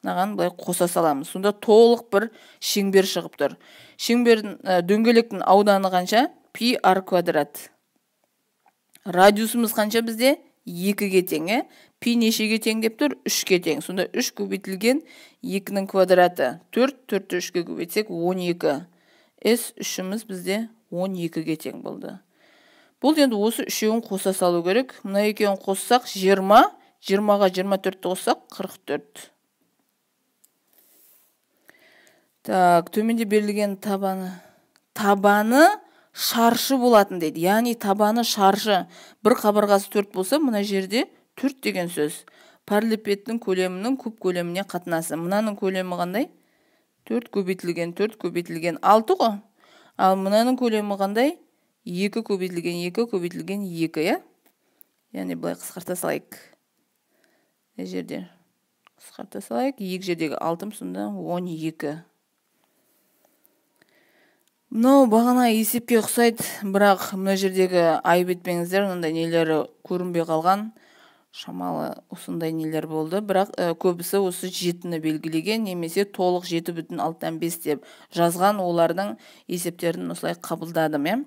қоса саламыз. Сонда толық бір шеңбер шығып тұр. Шеңбердің дөңгелектің ауданы қанша? Пи ар квадрат. Радиусымыз қанша бізде? 2-ге тең. Пи нешеге тең деп тұр? 3-ге тең. Сонда 3 көбейтілген 2-нің квадраты 4, 4-ті 3-ге көбейтсек 12. S3-іміз бізде 12-ге тең болды. Бұл енді осы үшеуін қоса салу керек. Мұна екеуін қоссақ 20, 20-ға 24-ті қоссақ 44. Так, төменде берілген табаны шаршы болатын дейді. Яғни табаны шаршы. Бір қабырғасы 4 болса, мұна жерде 4 деген сөз. Параллелепипедтің көлемінің куб көлеміне қатынасы. Мұнаның көлемі қандай? 4 көбейтілген 6 ғой. Ал мұнаның көлемі қандай? 2 көбейтілген 2, я? Яғни бұлай қысқарта салайық. Не жерде? Қысқарта салайық. 2 жердегі 6 сонда 12. Мынау бағана есепке ұқсайды, бірақ мына жердегі айып етпеңіздер, мынандай нелері көрінбей қалған. Шамалы осындай нелер болды, бірақ көбісі осы 7-ні белгілеген, немесе толық 7,5 деп жазған, олардың есептерін осылай қабылдадым, е?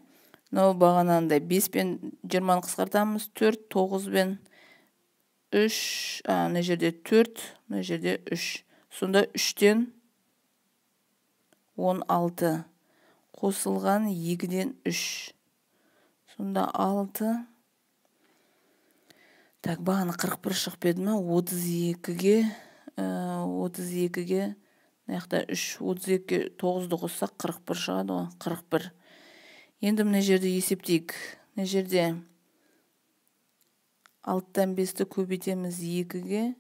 Мынау бағанандай 5 пен 20-ны қысқартамыз, 4, 9 пен 3, мына жерде 4, мына жерде 3. Сонда 3-тен 16. Қосылған 2-ден 3. Сонда 6. Так, бағаны 41 шығып еді ме? 32-ге, наяқта 3, 32-ге 9-ды қоссақ 41 шығады ғой, 41. Енді мына жерде есептейік. Мына жерде 6-тан 5-ті көбейтеміз 2-ге,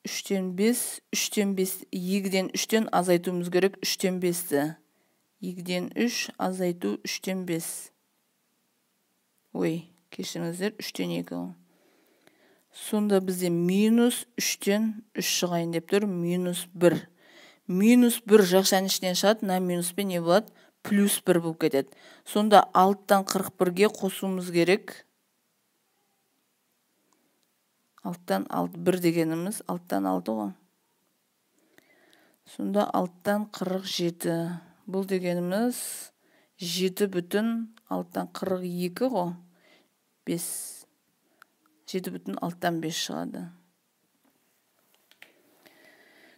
3-тен 5, 2-ден 3-тен азайтуымыз керек, 3-тен 5-ті. 2-ден 3, азайту 3-тен 5. Ой, кешіріңіздер, 3-тен 2. Сонда бізде минус 3-тен 3 шығайын деп тұр, минус 1. Минус 1 жақшаның ішінен шығады, на минуспен не болады? Плюс 1 болып кетеді. Сонда 6-тан 41-ге қосуымыз керек. 6-тан 6, 1 дегеніміз 6-тан 6 ғой. Сонда 6-тан 47. Бұл дегеніміз 7,6-тан 42 ғой. 5. 7,6-тан 5 шығады.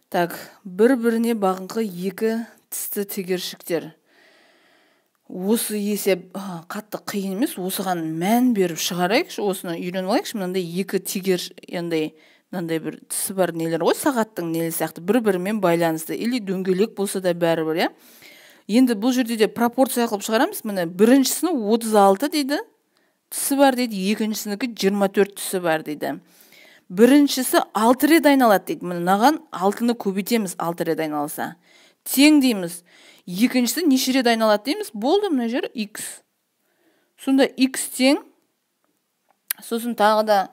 Так, бір-біріне бағыңқы 2 тісті тегершіктер. Осы есеп қатты қиын емес, осыған мән беріп шығарайықшы, осыны үйреніп алайықшы. Мынандай 2 тегерш, мынандай бір тісі бар нелер ғой, сағаттың нелі сияқты бір-бірімен байланысты. Или дөңгелек болса да бәрібір, я? Енді бұл жерде де пропорция қылып шығарамыз. Міне біріншісінің 36 дейді, тісі бар дейді, екіншісінікі 24 тісі бар дейді. Біріншісі 6 рет айналады дейді. Мынаған 6-ны көбейтеміз, 6 рет айналса. Тең дейміз. Екіншісі неше рет айналады дейміз. Болды, мына жер x. Сонда x тең. Сосын тағы да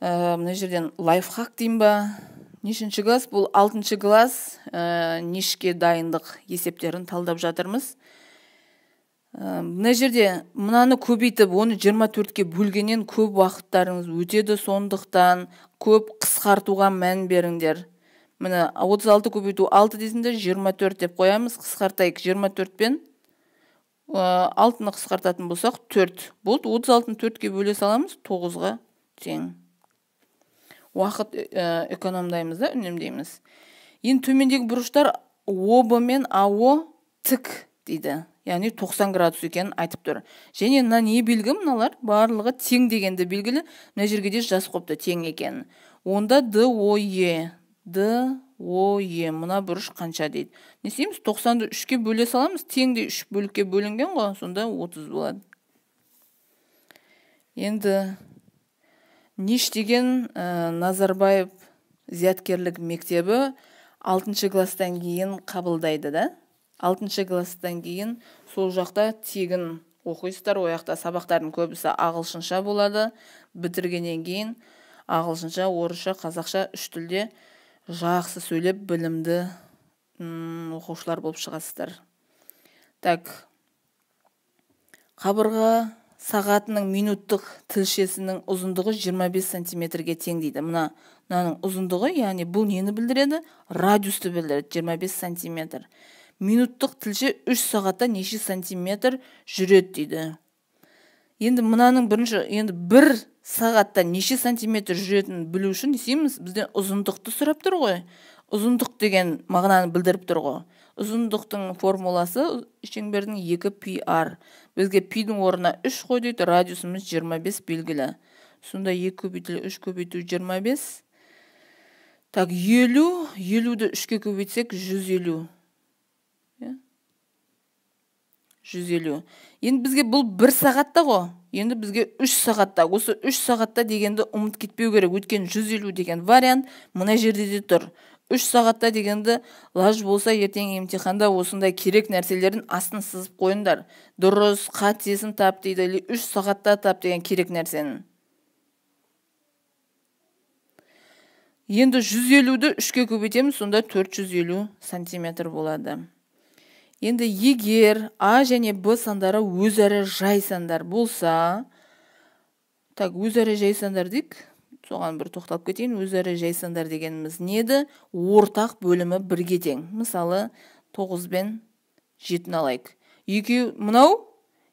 мына жерден лайфхак дейм ба? Нешінші класс? Бұл 6-шы класс. Нешке дайындық есептерін талдап жатырмыз. Мына жерде мынаны көбейтіп, оны 24-ке бөлгеннен көп уақыттарыңыз өтеді, сондықтан көп қысқартуға мән беріңдер. Міне 36 көбейту 6 десінде 24 деп қоямыз, қысқартайық. 24 пен 6-ны қысқартатын болсақ 4. Болды, 36-ны 4-ке бөле саламыз, 9-ға тең. Уақыт экономдаймыз да, үнемдейміз. Енді төмендегі бұрыштар ОБ мен АО тік дейді. Яғни 90 градус екенін айтып тұр. Және мына не белгі мыналар? Барлығы тең дегенді белгілі. Мына жерге де жазып қойыпты тең екенін. Онда ДОЕ. ДОЕ. Мына бұрыш қанша дейді. Не істейміз? 90-ды 3-ке бөле саламыз. Тең де 3 бөлікке бөлінген ғой. Сонда 30 болады. Енді Ниш деген Назарбаев зияткерлік мектебі 6-шы класстан кейін қабылдайды да. 6-шы класстан кейін сол жақта тегін оқисыздар, ояқта сабақтардың көбісі ағылшынша болады. Бітіргеннен кейін ағылшынша, орысша, қазақша 3 тілде жақсы сөйлеп білімді оқушылар болып шығасыздар. Так, қабырға сағатының минуттық тілшесінің ұзындығы 25 сантиметрге тең дейді. Мынаның ұзындығы, яғни бұл нені білдіреді? Радиусты білдіреді, 25 сантиметр. Минуттық тілше 3 сағатта неше сантиметр жүреді дейді. Енді мынаның бірінші, енді 1 сағатта неше сантиметр жүретінін білу үшін несейміз? Бізден ұзындықты сұрап тұр ғой. Ұзындық деген мағынаны білдіріп тұр ғой. ұзындықтың формуласы шеңбердің 2 пи ар. Бізге пидің орнына 3 қой дейді, радиусымыз 25 белгілі. Сонда 2 көбейтілі 3 көбейту 25. Так, 50, 50-ді 3-ке көбейтсек 150. 150. Енді бізге бұл 1 сағатта ғой. Енді бізге 3 сағатта. Осы 3 сағатта дегенді ұмыт кетпеу керек. Өткен 150 деген вариант мына жерде де тұр. 3 сағатта дегенді лаж болса ертең емтиханда осындай керек нәрселерін астын сызып қойындар. Дұрыс, қатесін тап дейді, 3 сағатта тап деген керек нәрсенің. Енді 150-ді 3-ке көбейтеміз, сонда 450 сантиметр болады. Енді егер А және Б сандары өзара жай сандар болса, так, өзара жай сандар дейік, соған бір тоқталып кетейін. Өзара жай сандар дегеніміз неді? Ортақ бөлімі 1-ге тең. Мысалы, 9 бен 7-ні алайық. Екеу, мынау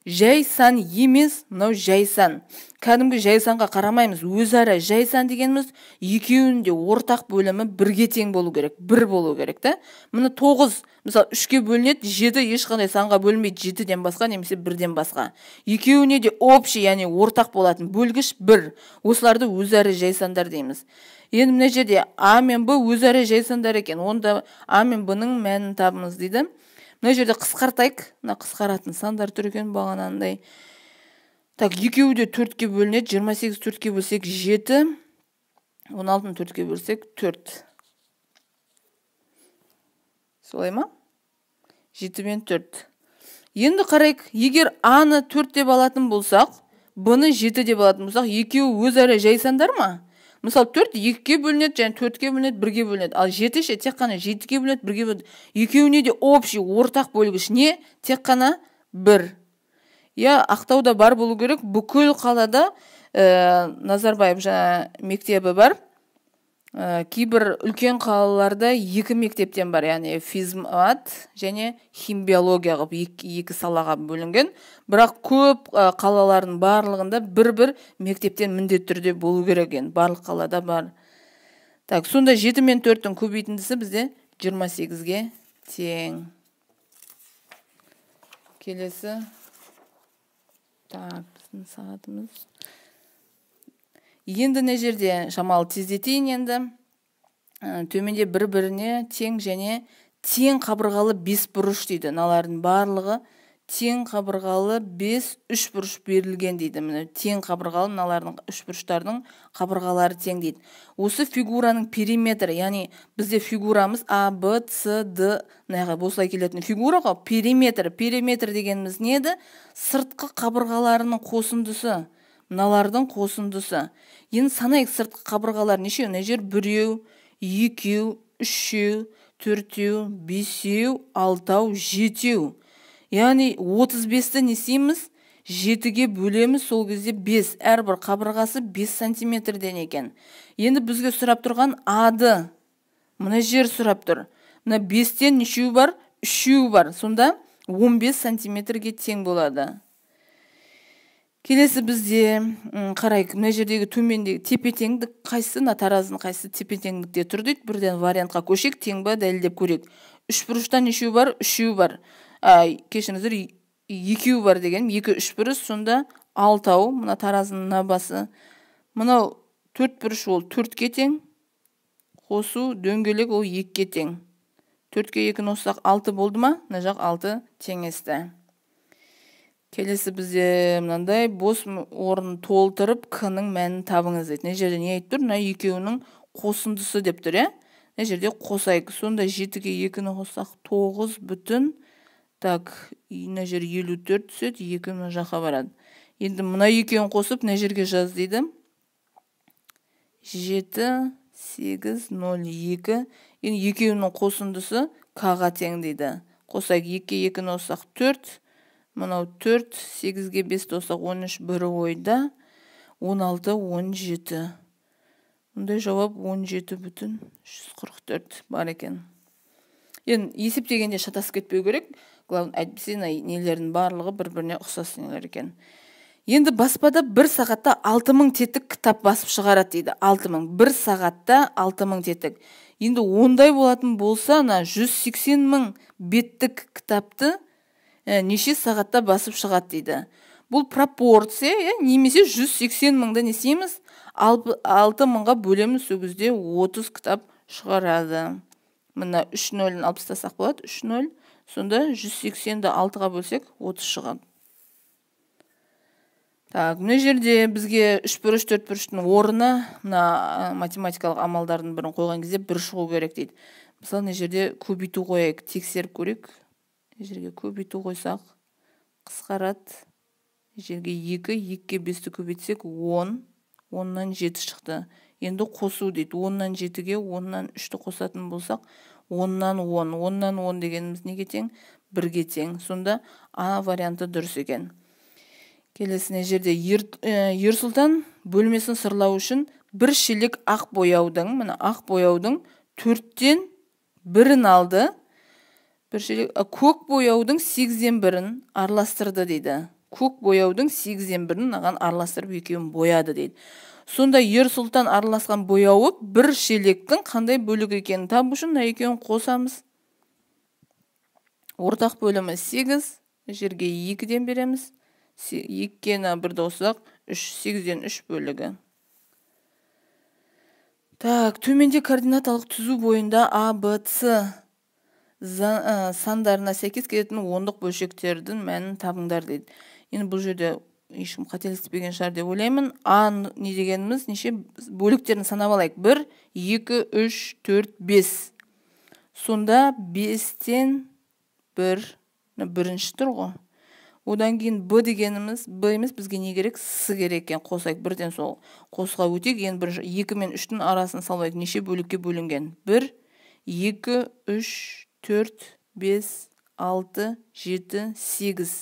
жай сан емес, мынау жай сан. Кәдімгі жай санға қарамаймыз. Өзара жай сан дегеніміз екеуінде ортақ бөлімі 1-ге тең болу керек, 1 болу керек, та? Мына 9, мысалы 3-ке бөлінеді, 7 ешқандай санға бөлінбейді, 7-ден басқа немесе 1-ден басқа. Екеуіне де общий, яғни ортақ болатын бөлгіш 1. Осыларды өзара жай сандар дейміз. Енді мына жерде А мен Б өзара жай сандар екен. Онда А мен Б-ның мәнін табыңыз дейді. Мына жерде қысқартайық. Мына қысқаратын сандар тұр екен бағанандай. Так, екеуі де 4-ке бөлінеді. 28 4-ке бөлсек 7. 16-ны 4-ке бөлсек 4. Солай ма? 7 мен 4. Енді қарайық, егер А-ны 4 деп алатын болсақ, Б-ны 7 деп алатын болсақ, екеуі өзара жай сандар ма? Мысалы 4 2-ке бөлінеді, және 4-ке бөлінеді, 1-ге бөлінеді. Ал 7 ше тек қана 7-ке бөлінеді, 1-ге бөлінеді. Екеуіне де общий ортақ бөлгіш не? Тек қана 1. Я, Ақтауда бар болу керек. Бүкіл қалада Назарбаев жаңа мектебі бар. Кейбір үлкен қалаларда 2 мектептен бар, яғни физмат және химбиология қылып 2 салаға бөлінген. Бірақ көп қалалардың барлығында бір мектептен міндетті түрде болу керек екен. Барлық қалада бар. Так, сонда 7 мен 4-тің көбейтіндісі бізде 28-ге тең. Келесі. Так, біздің сағатымыз. Енді не жерде шамалы тездетейін енді. Төменде бір-біріне тең және тең қабырғалы 5 бұрыш дейді. Налардың барлығы тең қабырғалы 5 3 бұрыш берілген дейді. Тең қабырғалы налардың 3 бұрыштардың қабырғалары тең дейді. Осы фигураның периметрі, яғни бізде фигурамыз А, Б, С, Д осылай келетін фигура ғой. Периметр дегеніміз неді? Сыртқы қабырғаларының қосындысы. Мыналардың қосындысы. Енді санайық сыртқы қабырғалар неше? Мына жер 1, 2, 3, 4, 5, 6, 7. Яғни 35-ті не істейміз? 7-ге бөлеміз, сол кезде 5. Әрбір қабырғасы 5 сантиметрден екен. Енді бізге сұрап тұрған А-ды. Мына жер сұрап тұр. Мына 5-тен нешеу бар? 3 бар. Сонда 15 сантиметрге тең болады. Келесі бізде қарайық, мына жердегі төмендегі тепе-теңдік қайсы, таразының қайсы тепе-теңдікте тұр дейді. Бірден вариантқа көшек, тең ба дәлелдеп көрейік. 3 бұрыштан нешеу бар? 3 бар. Кешіңіздер, 2 бар деген, 2 3 бұрыш, сонда 6. Мына таразының набасы. Мынау 4 бұрыш ол 4-ке тең. Қосу дөңгелек ол 2-ке тең. 4-ке 2-ні қоссақ 6 болды ма? Мына жақ 6 теңесті. Келесі бізде мынандай бос орын толтырып К-ның мәнін табыңыз дейді. Мына жерде не айтып тұр? Мына екеуінің қосындысы деп тұр, е? Мына жерде қосайық. Сонда 7-ге 2-ні қоссақ 9 бүтін. Так, мына жер 54 түседі, 2 мына жаққа барады. Енді мына екеуін қосып, мына жерге жаз дейді. 7, 8, 0, 2. Енді екеуінің қосындысы К-ға тең дейді. Қосайық, 2-ге 2-ні қоссақ 4. Мынау 4, 8-ге 5 қоссақ 13, 1 ойда, 16, 17. Мұндай жауап 17 бүтін 144 бар екен. Енді есептегенде шатасып кетпеу керек. Әйтпесе нелердің барлығы бір-біріне ұқсас нелер екен. Енді баспада 1 сағатта 6000 тетік кітап басып шығарады дейді. 6000. 1 сағатта 6000 тетік. Енді ондай болатын болса, 180 мың беттік кітапты неше сағатта басып шығады дейді. Бұл пропорция, немесе 180 мыңды не істейміз? 6 мыңға бөлеміз, сол кезде 30 кітап шығарады. Мына 3-0-ін алып тастасақ болады, 3-0. Сонда 180-ді 6-ға бөлсек 30 шығады. Так, мына жерде бізге 3/3, 4/3-тің орнына мына математикалық амалдардың бірін қойған кезде 1 шығу керек дейді. Мысалы, мына жерде көбейту қояйық, тексеріп көрейік. Мына жерге көбейту қойсақ, қысқарады. Мына жерге 2, 2-ге 5-ті көбейтсек 10, 10-нан 7 шықты. Енді қосу дейді. 10-нан 7-ге 10-нан 3-ті қосатын болсақ, 10-нан 10. 10-нан 10 дегеніміз неге тең? 1-ге тең. Сонда А варианты дұрыс екен. Келесіне жерде Ерсұлтан бөлмесін сырлау үшін бір шелек ақ бояудың, мына ақ бояудың 4-тен 1-ін алды. Бір шелек көк бояудың 8-ден 1-ін араластырды дейді. Көк бояудың 8-ден 1-ін аған араластырып екеуін бояды дейді. Сонда Ерсұлтан араласқан бояуы бір шелектің қандай бөлігі екенін табу үшін екеуін қосамыз. Ортақ бөлімі 8, жерге 2-ден береміз. 2-ге 1-ді қоссақ 3, 8-ден 3 бөлігі. Так, төменде координаталық түзу бойында А, Б, С сандарына сәйкес келетін ондық бөлшектердің мәнін табыңдар дейді. Енді бұл жерде ешкім қателеспеген шығар деп ойлаймын. А не дегеніміз, неше бөліктерін санап алайық. 1, 2, 3, 4, 5. Сонда 5-тен 1, бірінші тұр ғой. Одан кейін Б дегеніміз, Б емес, бізге не керек? С керек екен. Қосайық, бірден сол қосуға өтейік. Енді 2 мен 3-тің арасын салайық. Неше бөлікке бөлінген? 1, 2, 3, 4, 5, 6, 7, 8.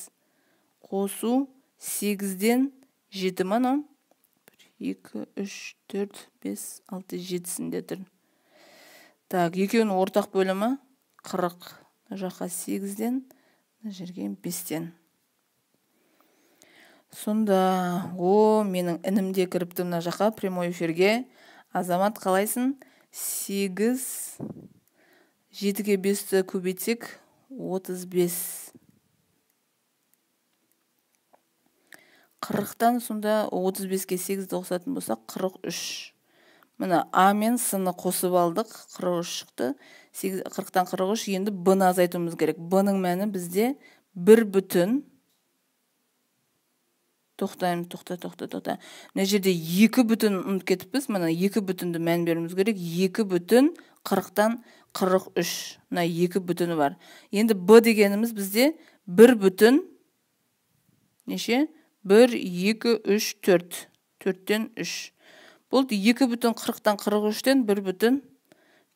Қосу 8-ден 7 мана? 2, 3, 4, 5, 6, 7-сінде тұр. Так, екеуінің ортақ бөлімі 40. Жаққа 8-ден, жерге 5-тен. Сонда, менің інімде кіріпті мына жаққа прямой эфирге. Азамат, қалайсың? 8, 7-ге 5-ті көбейтсек 35. 40-тан сонда 35-ге 8-ді қосатын болсақ 43. Мына А мен С-ны қосып алдық, 43 шықты. 40-тан 43, енді Б-ны азайтуымыз керек. Б-ның мәні бізде 1 бүтін. Тоқтайым, тоқта. Мына жерде 2 бүтін ұмытып кетіппіз. Мына 2 бүтінді мән беруіміз керек. 2 бүтін 40-тан 43. Мына 2 бүтіні бар. Енді Б дегеніміз бізде 1 бүтін неше? 1, 2, 3, 4. 4-тен 3. Бұл 2 бүтін 40-тан 43-тен 1 бүтін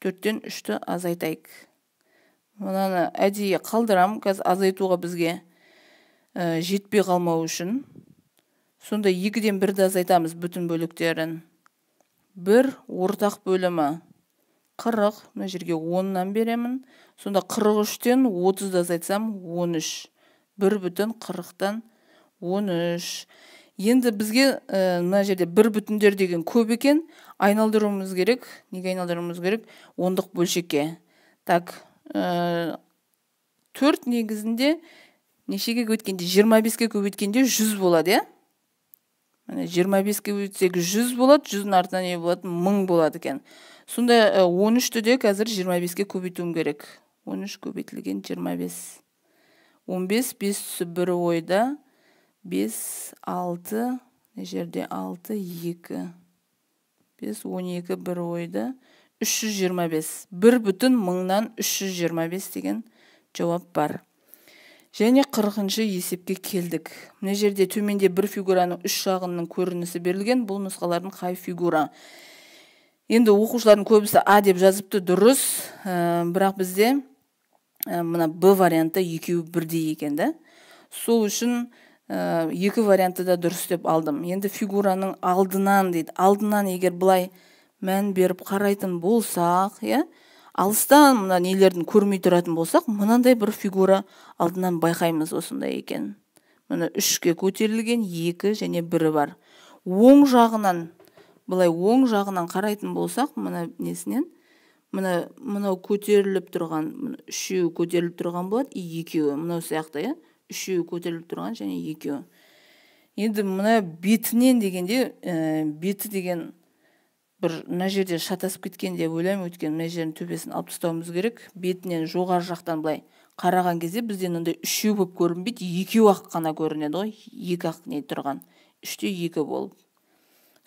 4-тен 3-ті азайтайық. Мұнаны әдейі қалдырам. Қазір азайтуға бізге жетпей қалмау үшін. Сонда 2-ден 1-ді азайтамыз бүтін бөліктерін. 1 ортақ бөлімі 40. Мына жерге 10-нан беремін. Сонда 43-тен 30-ды азайтсам 13. 1 бүтін 40-тан 13. Енді бізге мына жерде 1 бүтіндер деген көп екен. Айналдыруымыз керек. Неге айналдыруымыз керек? Ондық бөлшекке. Так, 4 негізінде нешеге көбейткенде? 25-ке көбейткенде 100 болады, 25-ке көбейтсек 100 болады, 100-ның артынан не болады? 1000 болады екен. Сонда 13-ті де қазір 25-ке көбейтуім керек. 13 көбейтілген 25. 15, 5 түсі 1 ойда. 5, 6, жерде 6, 2. 5, 12, 1 ойда. 325. 1 бүтін 1000-нан 325 деген жауап бар. Және 40-шы есепке келдік. Мына жерде төменде бір фигураның 3 жағының көрінісі берілген. Бұл нұсқалардың қай фигура? Енді оқушылардың көбісі А деп жазыпты, дұрыс. Бірақ бізде мына Б варианты екеуі бірдей екен. Сол үшін 2 варианты да дұрыс деп алдым. Енді фигураның алдынан дейді. Алдынан егер бұлай мән беріп қарайтын болсақ, алыстан мына нелердің көрмей тұратын болсақ, мынандай бір фигура алдынан байқаймыз осындай екен. Мына 3-ке көтерілген 2 және 1 бар. Оң жағынан, бұлай оң жағынан қарайтын болсақ, мына несінен мынау көтеріліп тұрған, үшеуі көтеріліп тұрған болады, екеуі мынау сияқты, иә, үшеуі көтеріліп тұрған және екеуі. Енді мына бетінен дегенде, беті деген бір мына жерде шатасып кеткен деп ойлаймын, өйткені мына жердің төбесін алып тастауымыз керек. Бетінен жоғары жақтан былай қараған кезде бізден ондай үшеу болып көрінбейді, екеу ақ қана көрінеді ғой, екі ақ не тұрған, 3-2 болып.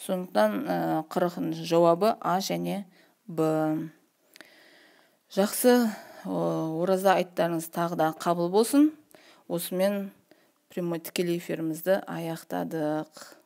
Сондықтан 40-ның жауабы А және Б. Жақсы, ораза айттарыңыз тағы да қабыл болсын. Осымен прямой тікелей эфирімізді аяқтадық.